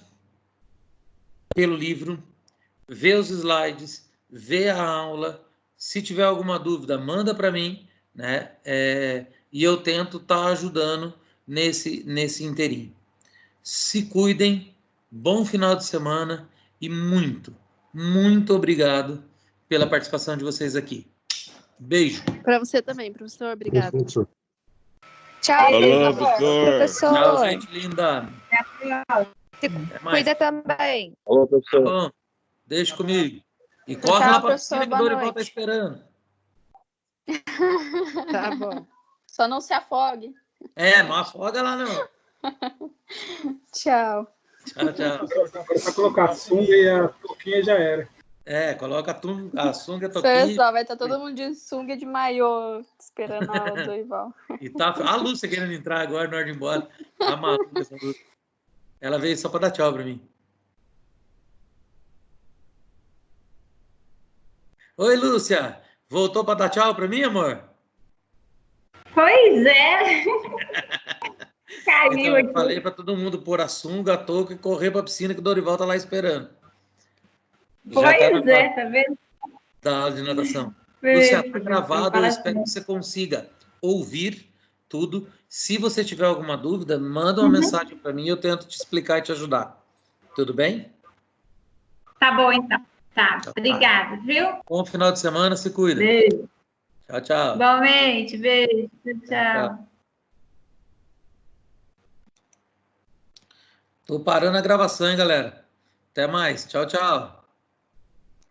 [SPEAKER 1] pelo livro, vê os slides, vê a aula. Se tiver alguma dúvida, manda para mim, né? E eu tento estar ajudando nesse inteirinho. Se cuidem, bom final de semana e muito, muito obrigado pela participação de vocês aqui. Beijo.
[SPEAKER 2] Para você também, professor. Obrigado.
[SPEAKER 4] Tchau,
[SPEAKER 3] Alô, professor.
[SPEAKER 1] Tchau, gente linda.
[SPEAKER 4] Se cuida também.
[SPEAKER 12] Alô, professor.
[SPEAKER 1] Tá bom. Deixa comigo. E corre lá para cima que o Dorival está esperando.
[SPEAKER 2] Tá bom. Só não se afogue.
[SPEAKER 1] Não afoga lá não.
[SPEAKER 2] Tchau.
[SPEAKER 1] Tchau.
[SPEAKER 10] Só colocar a sunga e a touquinha já era.
[SPEAKER 1] Coloca a sunga, a touquinha.
[SPEAKER 2] Só vai estar todo mundo de sunga de maiô esperando a aula do Dorival.
[SPEAKER 1] E tá a Lúcia querendo entrar agora na hora de ir embora. Tá maluca essa Lúcia. Ela veio só para dar tchau para mim. Oi, Lúcia. Voltou para dar tchau para mim, amor?
[SPEAKER 8] Pois é. Caiu
[SPEAKER 1] Então, eu
[SPEAKER 8] aqui.
[SPEAKER 1] falei para todo mundo pôr a sunga, a touca e correr para a piscina que o Dorival tá lá esperando. Já
[SPEAKER 8] Pois
[SPEAKER 1] tá na
[SPEAKER 8] é, tá vendo?
[SPEAKER 1] da aula de natação.
[SPEAKER 8] Foi,
[SPEAKER 1] Luciano, tá
[SPEAKER 8] eu
[SPEAKER 1] gravado, eu
[SPEAKER 8] falo
[SPEAKER 1] espero
[SPEAKER 8] assim.
[SPEAKER 1] que você consiga ouvir tudo. Se você tiver alguma dúvida, manda uma mensagem para mim, eu tento te explicar e te ajudar. Tudo bem?
[SPEAKER 8] Tá bom, então. Tá, obrigada, viu?
[SPEAKER 1] Bom final de semana, se cuida.
[SPEAKER 8] Beijo.
[SPEAKER 1] Tchau, tchau.
[SPEAKER 8] Igualmente, beijo. Tchau.
[SPEAKER 1] Tô parando a gravação, hein, galera. Até mais. Tchau, tchau.